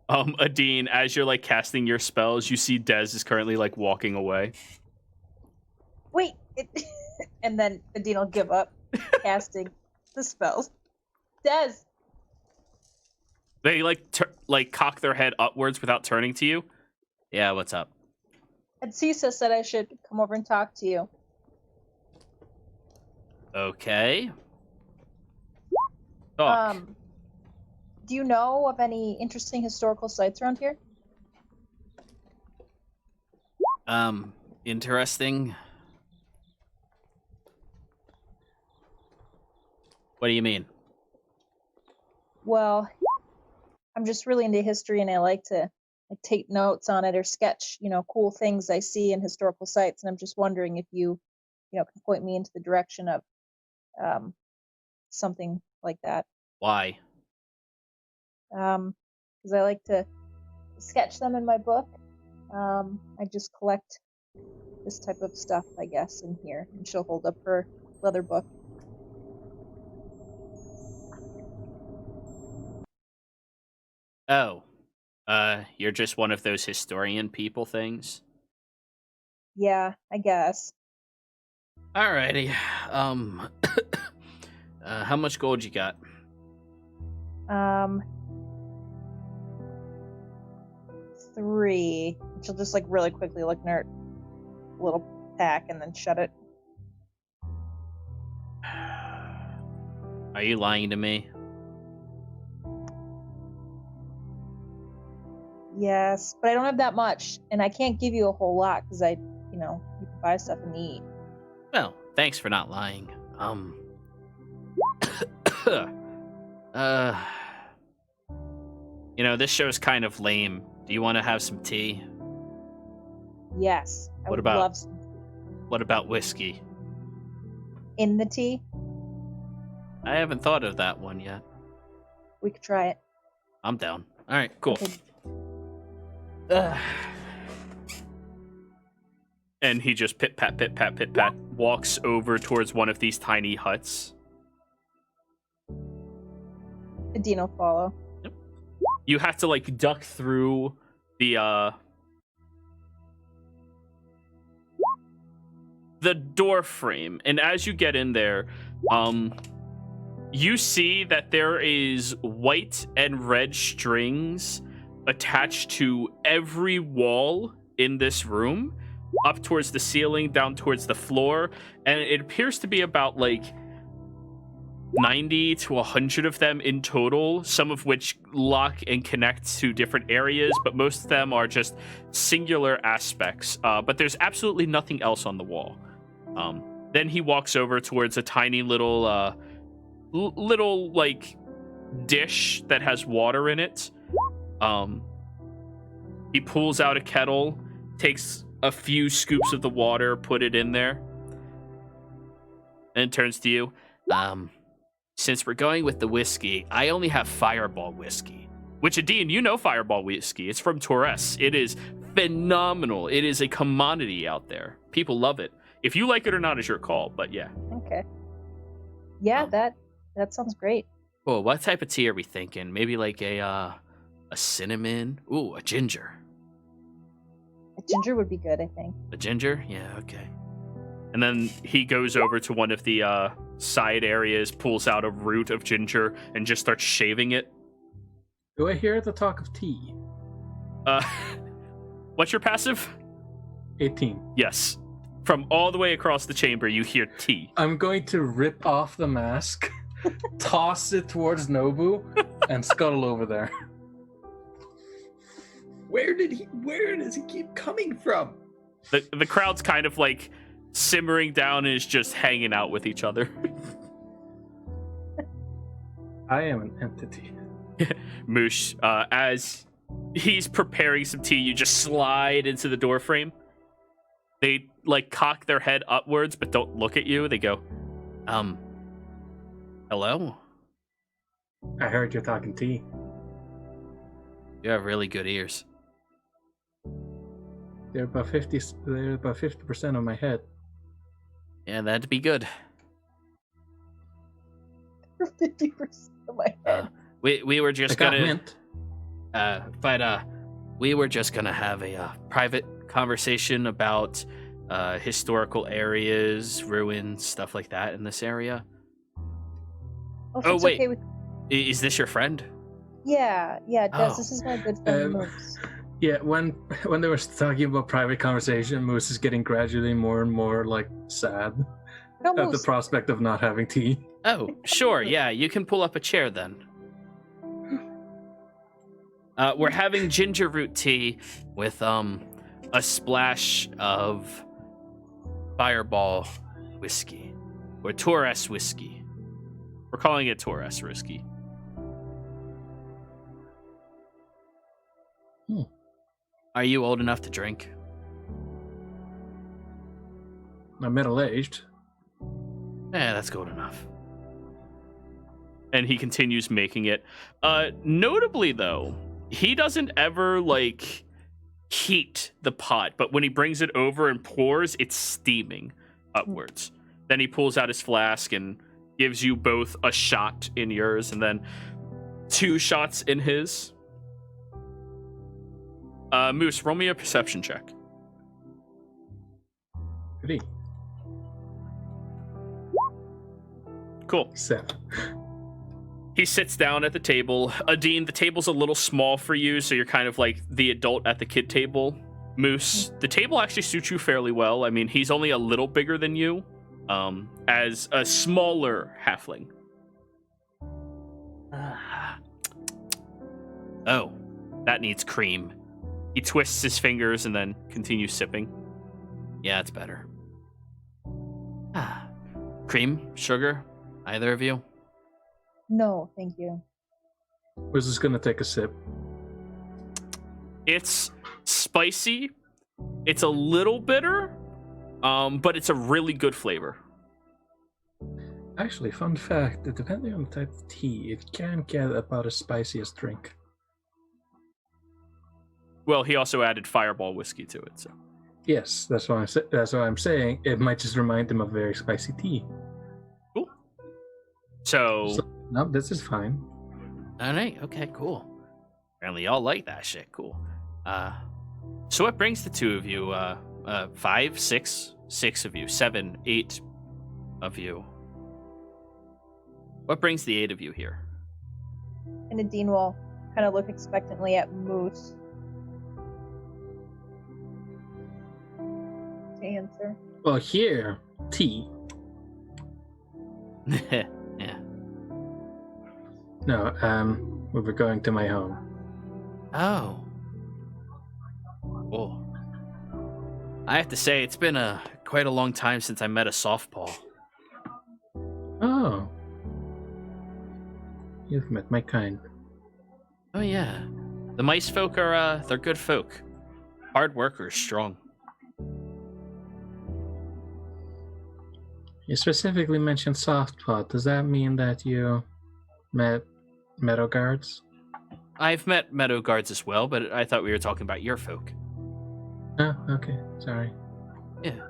Adine, as you're like casting your spells, you see Dez is currently like walking away. Wait, and then Adine will give up casting the spells. Des, They like cock their head upwards without turning to you. Yeah, what's up? Adsisa said I should come over and talk to you. Okay. Talk. Do you know of any interesting historical sites around here? Interesting. What do you mean? Well, I'm just really into history, and I like to take notes on it or sketch, cool things I see in historical sites. And I'm just wondering if you can point me into the direction of something like that. Why? Because I like to sketch them in my book. I just collect this type of stuff, I guess, in here. And she'll hold up her leather book. Oh. You're just one of those historian people things? Yeah, I guess. Alrighty. How much gold you got? 3. She'll just really quickly look in her little pack and then shut it. Are you lying to me? Yes, but I don't have that much, and I can't give you a whole lot because you can buy stuff and eat. Well, thanks for not lying. This show's kind of lame. Do you want to have some tea? Yes, I What would about- love some What about whiskey? in the tea. I haven't thought of that one yet. We could try it. I'm down. All right, cool. Okay. And he just pit pat, walks over towards one of these tiny huts. Adine will follow. Yep. you have to like duck through the door frame, and as you get in there, you see that there is white and red strings attached to every wall in this room, up towards the ceiling, down towards the floor, and it appears to be about like 90 to 100 of them in total, some of which lock and connect to different areas, but most of them are just singular aspects. But there's absolutely nothing else on the wall. Then he walks over towards a tiny little like dish that has water in it. He pulls out a kettle, takes a few scoops of the water, put it in there, and turns to you. Since we're going with the whiskey, I only have Fireball whiskey. Which, Adine, you know Fireball whiskey. It's from Torres. It is phenomenal. It is a commodity out there. People love it. If you like it or not is your call, but yeah. Okay. Yeah, that sounds great. Well, what type of tea are we thinking? Maybe like a cinnamon? Ooh, a ginger. A ginger would be good, I think. A ginger? Yeah, okay. And then he goes over to one of the side areas, pulls out a root of ginger, and just starts shaving it. Do I hear the talk of tea? What's your passive? 18. Yes. From all the way across the chamber, you hear tea. I'm going to rip off the mask, toss it towards Nobu, and scuttle over there. Where does he keep coming from? The crowd's kind of like simmering down and is just hanging out with each other. I am an entity. Moosh, as he's preparing some tea, you just slide into the door frame. They like cock their head upwards but don't look at you. They go, hello? I heard you're talking tea. You have really good ears. They're about 50% of my head. Yeah, that'd be good. 50% of my head. We were just I got gonna mint. We were just gonna have a private conversation about historical areas, ruins, stuff like that in this area. If Oh, it's wait. Okay with... Is this your friend? Yeah, Des, Oh. this is my good friend Um, Moose. Yeah, when they were talking about private conversation, Moose is getting gradually more and more like sad No, at the Moose. prospect of not having tea. Oh, sure, yeah, you can pull up a chair then. We're having ginger root tea with a splash of Fireball whiskey, or Torres whiskey. We're calling it Torres whiskey. Are you old enough to drink? I'm middle-aged. Yeah, that's good enough. And he continues making it. Notably, though, he doesn't ever, like, heat the pot, but when he brings it over and pours, it's steaming upwards. Then he pulls out his flask and gives you both a shot in yours and then 2 shots in his. Moose, roll me a perception check. Goody. Cool. 7. He sits down at the table. Adine, the table's a little small for you, so you're kind of like the adult at the kid table. Moose, the table actually suits you fairly well. I mean, he's only a little bigger than you, as a smaller halfling. Oh, that needs cream. He twists his fingers and then continues sipping. Yeah, it's better. Cream, sugar, either of you? No, thank you. Moose is gonna take a sip. It's spicy. It's a little bitter, but it's a really good flavor. Actually, fun fact, that depending on the type of tea, it can get about as spicy as drink. Well, he also added Fireball whiskey to it, so. Yes, that's what I'm saying. It might just remind him of very spicy tea. Cool. So No, this is fine. all right, okay, cool. Apparently y'all like that shit. Cool. So what brings the two of you? 5, 6 of you, 7, 8 of you. What brings the 8 of you here? And Nadine will kind of look expectantly at Moose to answer. Well, here, tea. Yeah. No, we were going to my home. Oh. Cool. I have to say, it's been quite a long time since I met a softpaw. Oh. You've met my kind. Oh yeah. The mice folk are, they're good folk. Hard workers, strong. You specifically mentioned softpaw. Does that mean that you met meadow guards? I've met meadow guards as well, but I thought we were talking about your folk. Oh, okay. Sorry. Yeah.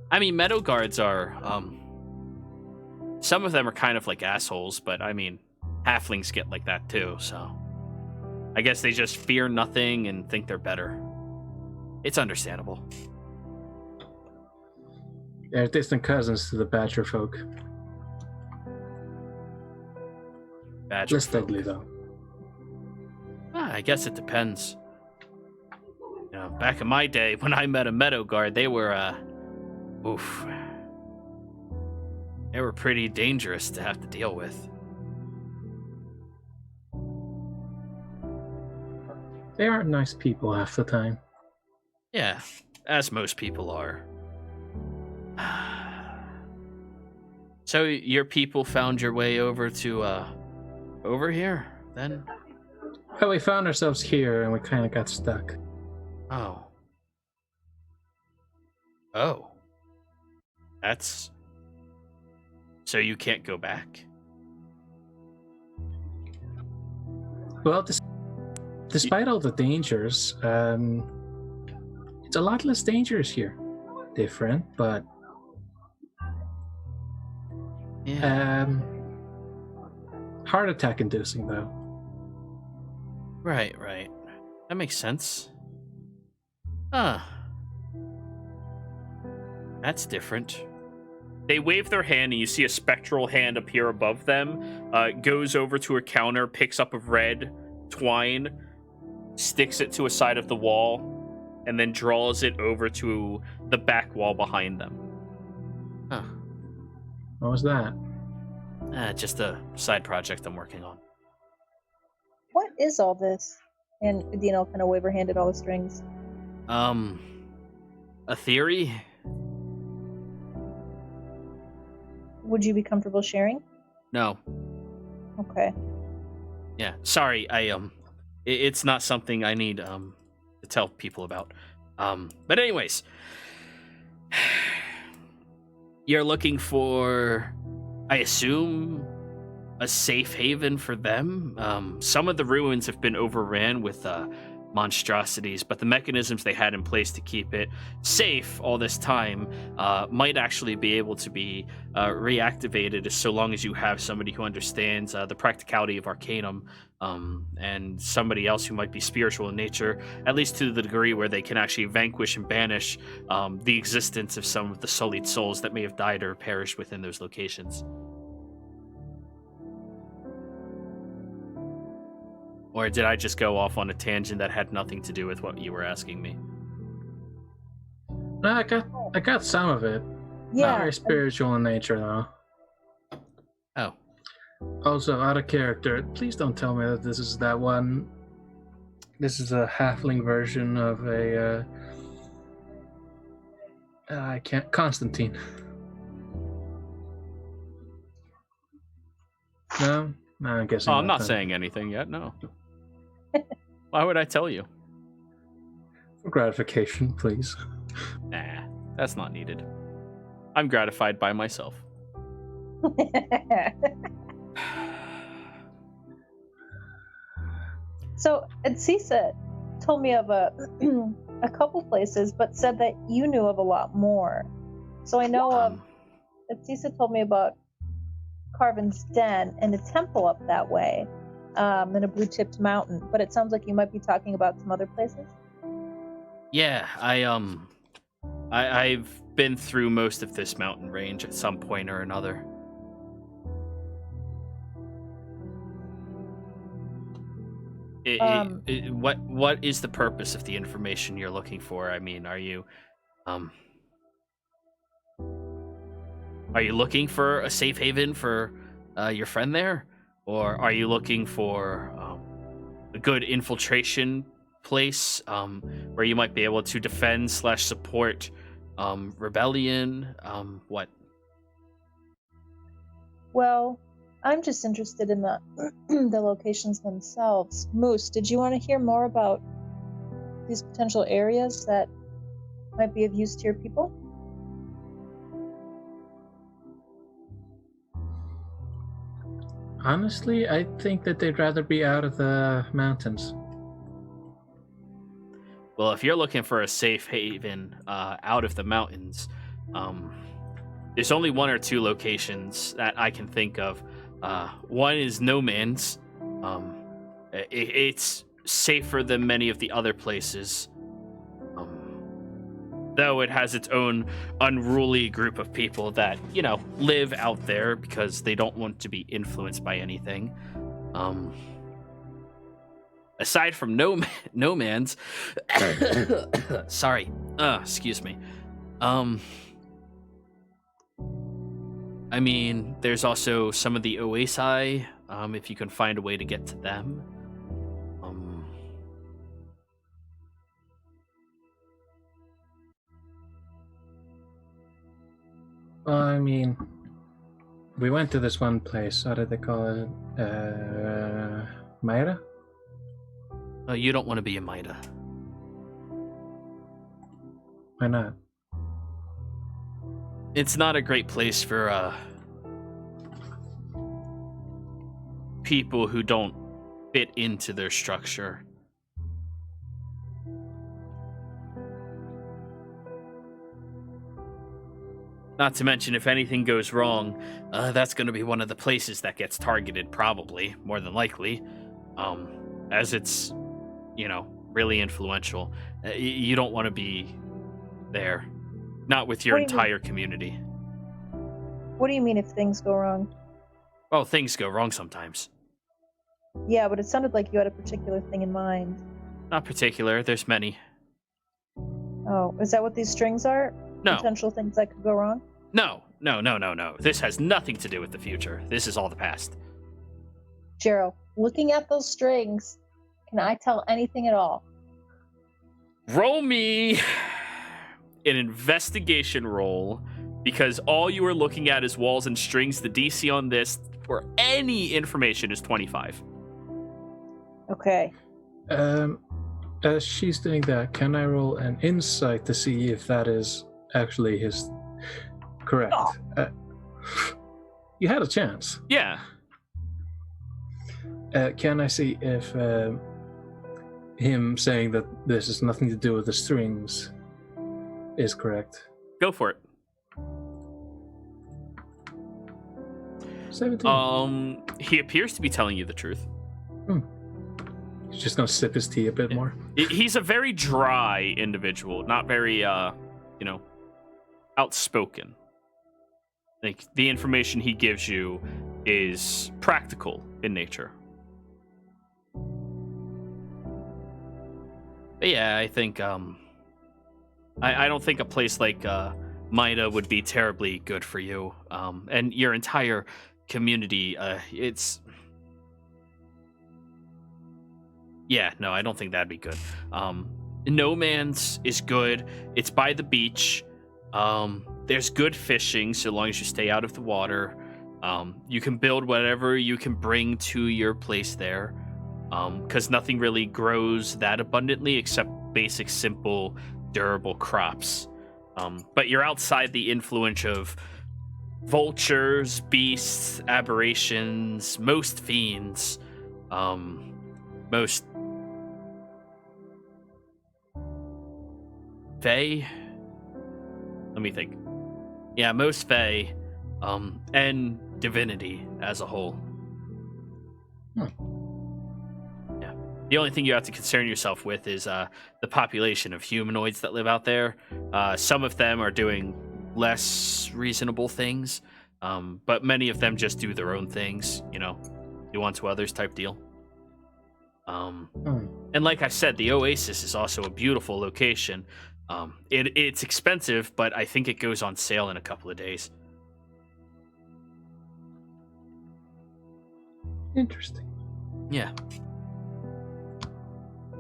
I mean, meadow guards are, some of them are kind of like assholes, but I mean, halflings get like that too, so. I guess they just fear nothing and think they're better. It's understandable. They're distant cousins to the badger folk. Badger Less folk. deadly, though. I guess it depends. You know, back in my day, when I met a meadow guard, they were, oof. They were pretty dangerous to have to deal with. They aren't nice people half the time. Yeah, as most people are. So your people found your way over to, over here, then? Well, we found ourselves here and we kind of got stuck. Oh. Oh. That's... So you can't go back? Well, despite all the dangers, it's a lot less dangerous here. Different, but Yeah. heart attack inducing though. Right. That makes sense. Huh. That's different. They wave their hand, and you see a spectral hand appear above them. Goes over to a counter, picks up a red twine, sticks it to a side of the wall, and then draws it over to the back wall behind them. Huh. What was that? Just a side project I'm working on. What is all this? And Nadine will kind of wave her hand at all the strings. A theory? Would you be comfortable sharing? No. Okay. Yeah, sorry, it's not something I need, to tell people about. But anyways, you're looking for, I assume, a safe haven for them? Some of the ruins have been overran with, monstrosities, but the mechanisms they had in place to keep it safe all this time might actually be able to be reactivated so long as you have somebody who understands the practicality of Arcanum and somebody else who might be spiritual in nature, at least to the degree where they can actually vanquish and banish the existence of some of the sullied souls that may have died or perished within those locations. Or did I just go off on a tangent that had nothing to do with what you were asking me? No, I got some of it. Yeah. Not very spiritual in nature, though. Oh. Also, out of character, please don't tell me that this is that one. This is a halfling version of a. I can't. Constantine. No? No, I'm guessing. I'm not then. saying anything yet, no. Why would I tell you? For gratification, please. Nah, that's not needed. I'm gratified by myself. So, Adsisa told me of a couple places, but said that you knew of a lot more. So I know of. Adsisa told me about Carvin's Den and the temple up that way. and a blue-tipped mountain. But it sounds like you might be talking about some other places. Yeah, I've been through most of this mountain range at some point or another. What is the purpose of the information you're looking for? I mean, are you looking for a safe haven for your friend there, or are you looking for a good infiltration place where you might be able to defend / support rebellion? What? Well, I'm just interested in the the locations themselves. Moose, did you want to hear more about these potential areas that might be of use to your people? Honestly, I think that they'd rather be out of the mountains. Well, if you're looking for a safe haven out of the mountains, there's only one or two locations that I can think of. One is No Man's. It's safer than many of the other places, though it has its own unruly group of people that, live out there because they don't want to be influenced by anything. Aside from No Man's, sorry, excuse me. I mean, there's also some of the Oasi, if you can find a way to get to them. Well, I mean, we went to this one place. How did they call it? Myra? You don't want to be a Mida. Why not? It's not a great place for people who don't fit into their structure. Not to mention, if anything goes wrong, that's going to be one of the places that gets targeted, probably, more than likely, as it's, really influential. You don't want to be there. Not with your entire community. What do you mean if things go wrong? Well, things go wrong sometimes. Yeah, but it sounded like you had a particular thing in mind. Not particular. There's many. Oh, is that what these strings are? No. Potential things that could go wrong? No. This has nothing to do with the future. This is all the past. Jero, looking at those strings, can I tell anything at all? Roll me an investigation roll, because all you are looking at is walls and strings. The DC on this for any information is 25. Okay. As she's doing that, can I roll an insight to see if that is actually his correct? You had a chance. Yeah. Can I see if him saying that this has nothing to do with the strings is correct? Go for it. 17. He appears to be telling you the truth. He's just gonna sip his tea a bit more. He's a very dry individual, not very, outspoken. Like, the information he gives you is practical in nature. But yeah, I think, I don't think a place like, Mida would be terribly good for you. And your entire community, it's... Yeah, no, I don't think that'd be good. No Man's is good. It's by the beach. There's good fishing so long as you stay out of the water. You can build whatever you can bring to your place there, because nothing really grows that abundantly except basic, simple, durable crops. But you're outside the influence of vultures, beasts, aberrations, most fiends, most Fae? Let me think. Yeah, most Fae, and divinity as a whole. The only thing you have to concern yourself with is the population of humanoids that live out there. Some of them are doing less reasonable things, but many of them just do their own things, do unto others type deal. And like I said, the Oasis is also a beautiful location. It's expensive, but I think it goes on sale in a couple of days. Interesting. Yeah.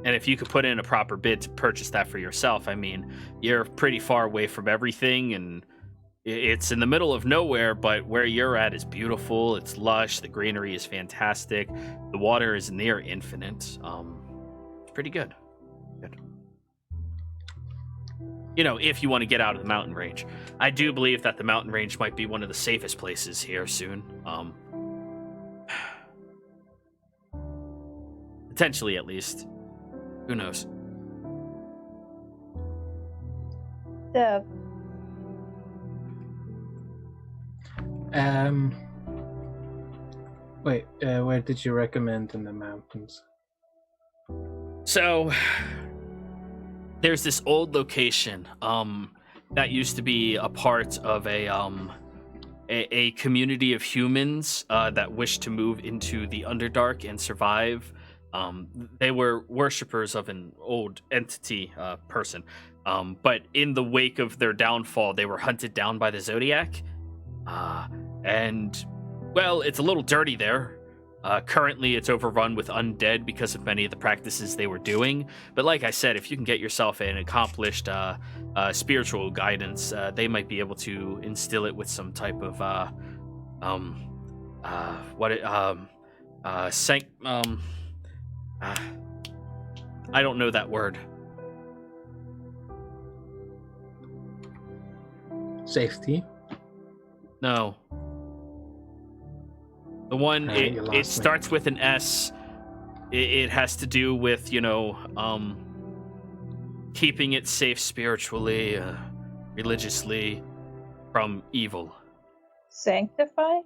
And if you could put in a proper bid to purchase that for yourself, I mean, you're pretty far away from everything, and it's in the middle of nowhere, but where you're at is beautiful. It's lush. The greenery is fantastic. The water is near infinite. It's pretty good. If you want to get out of the mountain range. I do believe that the mountain range might be one of the safest places here soon. Potentially, at least. Who knows? Dev, Wait, where did you recommend in the mountains? So, there's this old location that used to be a part of a community of humans that wished to move into the Underdark and survive. They were worshippers of an old entity person, but in the wake of their downfall, they were hunted down by the Zodiac. And, well, it's a little dirty there. Currently, it's overrun with undead because of many of the practices they were doing. But like I said, if you can get yourself an accomplished spiritual guidance, they might be able to instill it with some type of I don't know that word. Safety. No. The one, it starts with an S. It has to do with, keeping it safe spiritually, religiously, from evil. sanctify?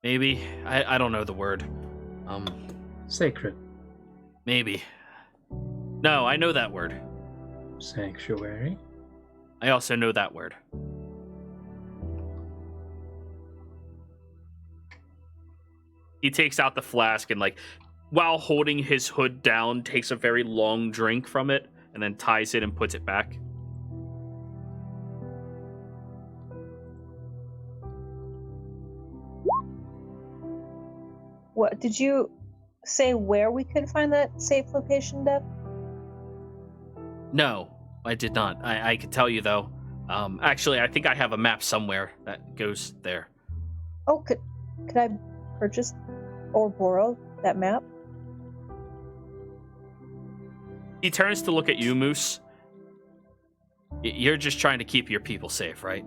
Maybe. I don't know the word. Sacred. Maybe. No, I know that word. Sanctuary. I also know that word. He takes out the flask and, while holding his hood down, takes a very long drink from it and then ties it and puts it back. What did you say where we could find that safe location, Dev? No, I did not. I could tell you, though. Actually, I think I have a map somewhere that goes there. Oh, could I purchase or borrow that map? He turns to look at you, Moose. You're just trying to keep your people safe, right?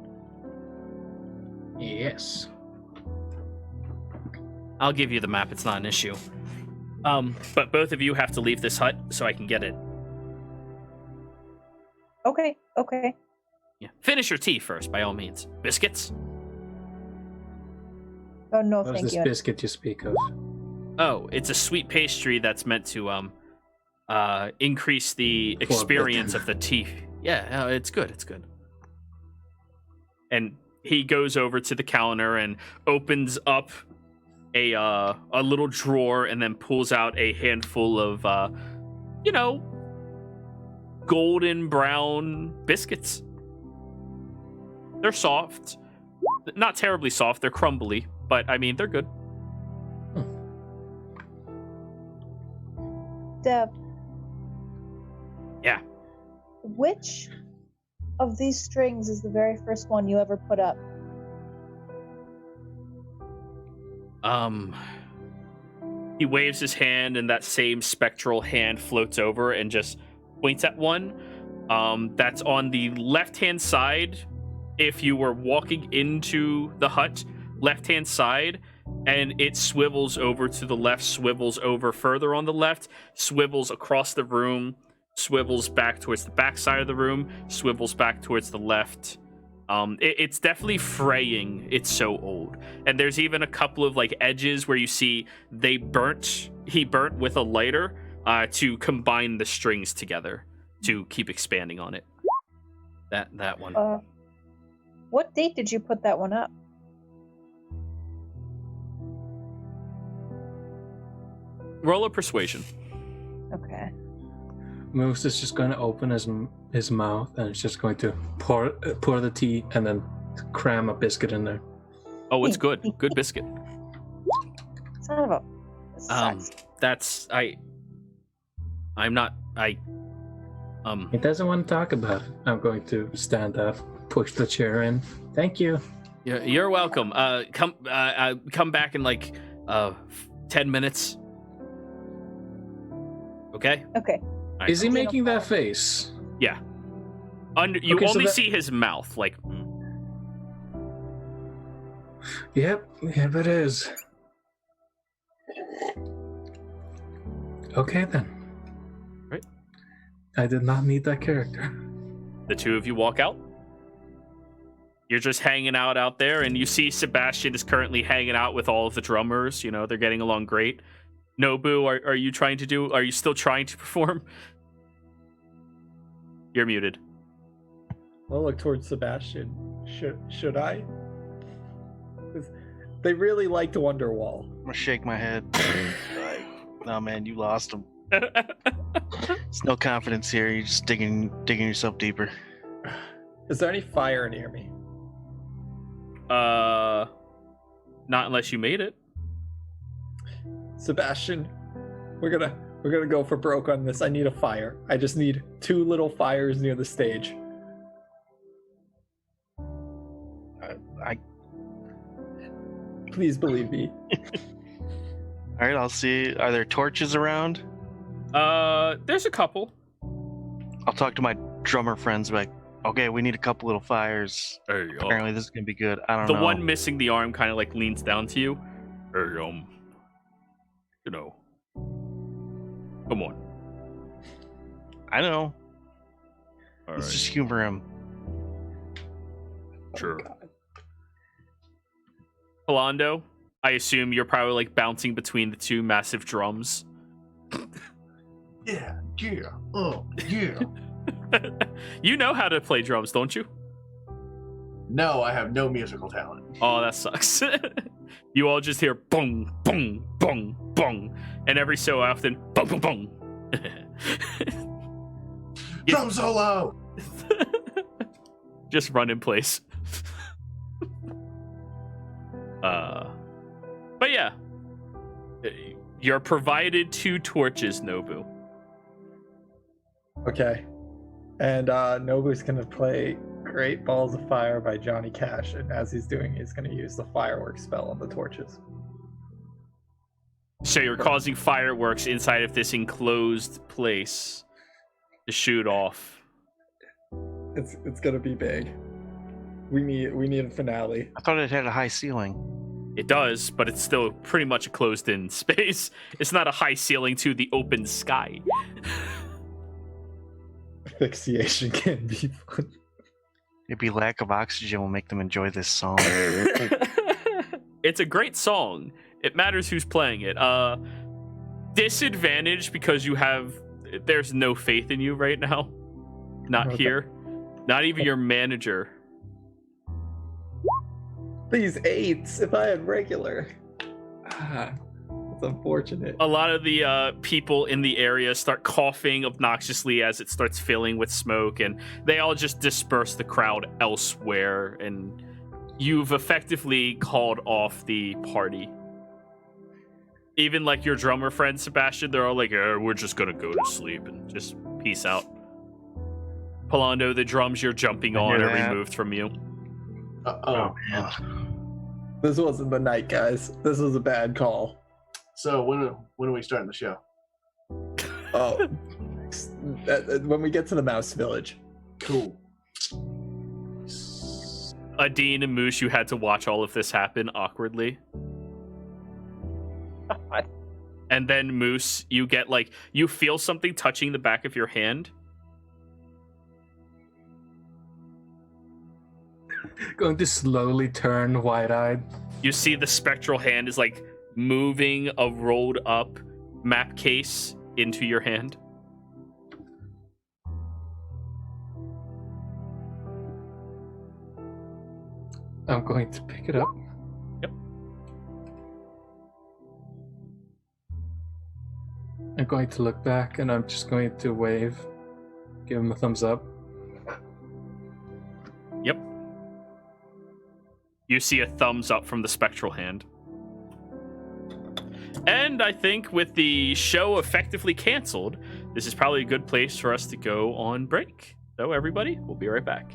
Yes. I'll give you the map. It's not an issue. But both of you have to leave this hut so I can get it. Okay. Yeah. Finish your tea first, by all means. Biscuits? Oh, no, What was thank this you. biscuit you speak of? Oh, it's a sweet pastry that's meant to increase the experience of the tea. Yeah, it's good. It's good. And he goes over to the counter and opens up a little drawer and then pulls out a handful of golden brown biscuits. They're soft. Not terribly soft, they're crumbly, but I mean, they're good. Deb. Yeah. Which of these strings is the very first one you ever put up? He waves his hand and that same spectral hand floats over and just points at one. That's on the left-hand side. If you were walking into the hut, left-hand side, and it swivels over to the left, swivels over further on the left, swivels across the room, swivels back towards the back side of the room, swivels back towards the left. It's definitely fraying. It's so old. And there's even a couple of edges where you see he burnt with a lighter, to combine the strings together to keep expanding on it. That one. What date did you put that one up? Roll a persuasion. Okay. Moose is just going to open his mouth and it's just going to pour the tea and then cram a biscuit in there. Oh, it's good. Good biscuit. Son of a. This sucks. That's I'm not. He doesn't want to talk about it. I'm going to stand up, push the chair in. Thank you. You're welcome. Come back in like 10 minutes. Okay. Okay. All right. Is he making that face? Yeah. You Okay, so only that- see his mouth, like. Yep, it is. Okay then. Right. I did not meet that character. The two of you walk out. You're just hanging out there, and you see Sebastian is currently hanging out with all of the drummers. You know, they're getting along great. Nobu, are you still trying to perform? You're muted. I'll look towards Sebastian. Should I? 'Cause they really liked Wonderwall. I'm gonna shake my head. Like, no, man, you lost him. There's no confidence here. You're just digging yourself deeper. Is there any fire near me? Not unless you made it. Sebastian, we're gonna go for broke on this. I need a fire. I just need 2 little fires near the stage. Please believe me. All right, I'll see. Are there torches around? There's a couple. I'll talk to my drummer friends. Like, okay, we need a couple little fires. Hey, Apparently, this is gonna be good. I don't the know. one missing the arm kind of like leans down to you. Hey, you know, come on. I know. All Let's right, just humor him. sure. Oh, God. Philando, I assume you're probably like bouncing between the two massive drums. Yeah, yeah. You know how to play drums, don't you? No, I have no musical talent. Oh, that sucks. You all just hear boom, boom, boom, boom, and every so often, boom, boom, boom. Drum solo! Just run in place. But yeah, you're provided 2 torches, Nobu. Okay. And Nobu's gonna play Great Balls of Fire by Johnny Cash, and as he's doing, he's gonna use the fireworks spell on the torches. So you're causing fireworks inside of this enclosed place to shoot off. It's gonna be big. We need a finale. I thought it had a high ceiling. It does, but it's still pretty much a closed-in space. It's not a high ceiling to the open sky. Asphyxiation can be fun. Maybe lack of oxygen will make them enjoy this song. It's a great song. It matters who's playing it. Disadvantage because there's no faith in you right now. Not Okay. here. Not even your manager. These 8s, if I had regular. It's unfortunate. A lot of the people in the area start coughing obnoxiously as it starts filling with smoke, and they all just disperse the crowd elsewhere, and you've effectively called off the party. Even like your drummer friend Sebastian, they're all like, we're just gonna go to sleep and just peace out. Polando, the drums you're jumping I on hear are that. removed from you. Uh-oh. This wasn't the night, guys. This was a bad call. So when are we starting the show? Oh, when we get to the Mouse Village. Cool. Adine and Moosh, you had to watch all of this happen awkwardly. And then Moose, you get you feel something touching the back of your hand. Going to slowly turn wide-eyed. You see the spectral hand is moving a rolled up map case into your hand. I'm going to pick it up. Yep. I'm going to look back and I'm just going to wave, give him a thumbs up. Yep. You see a thumbs up from the spectral hand. And I think with the show effectively canceled, this is probably a good place for us to go on break. So everybody, we'll be right back.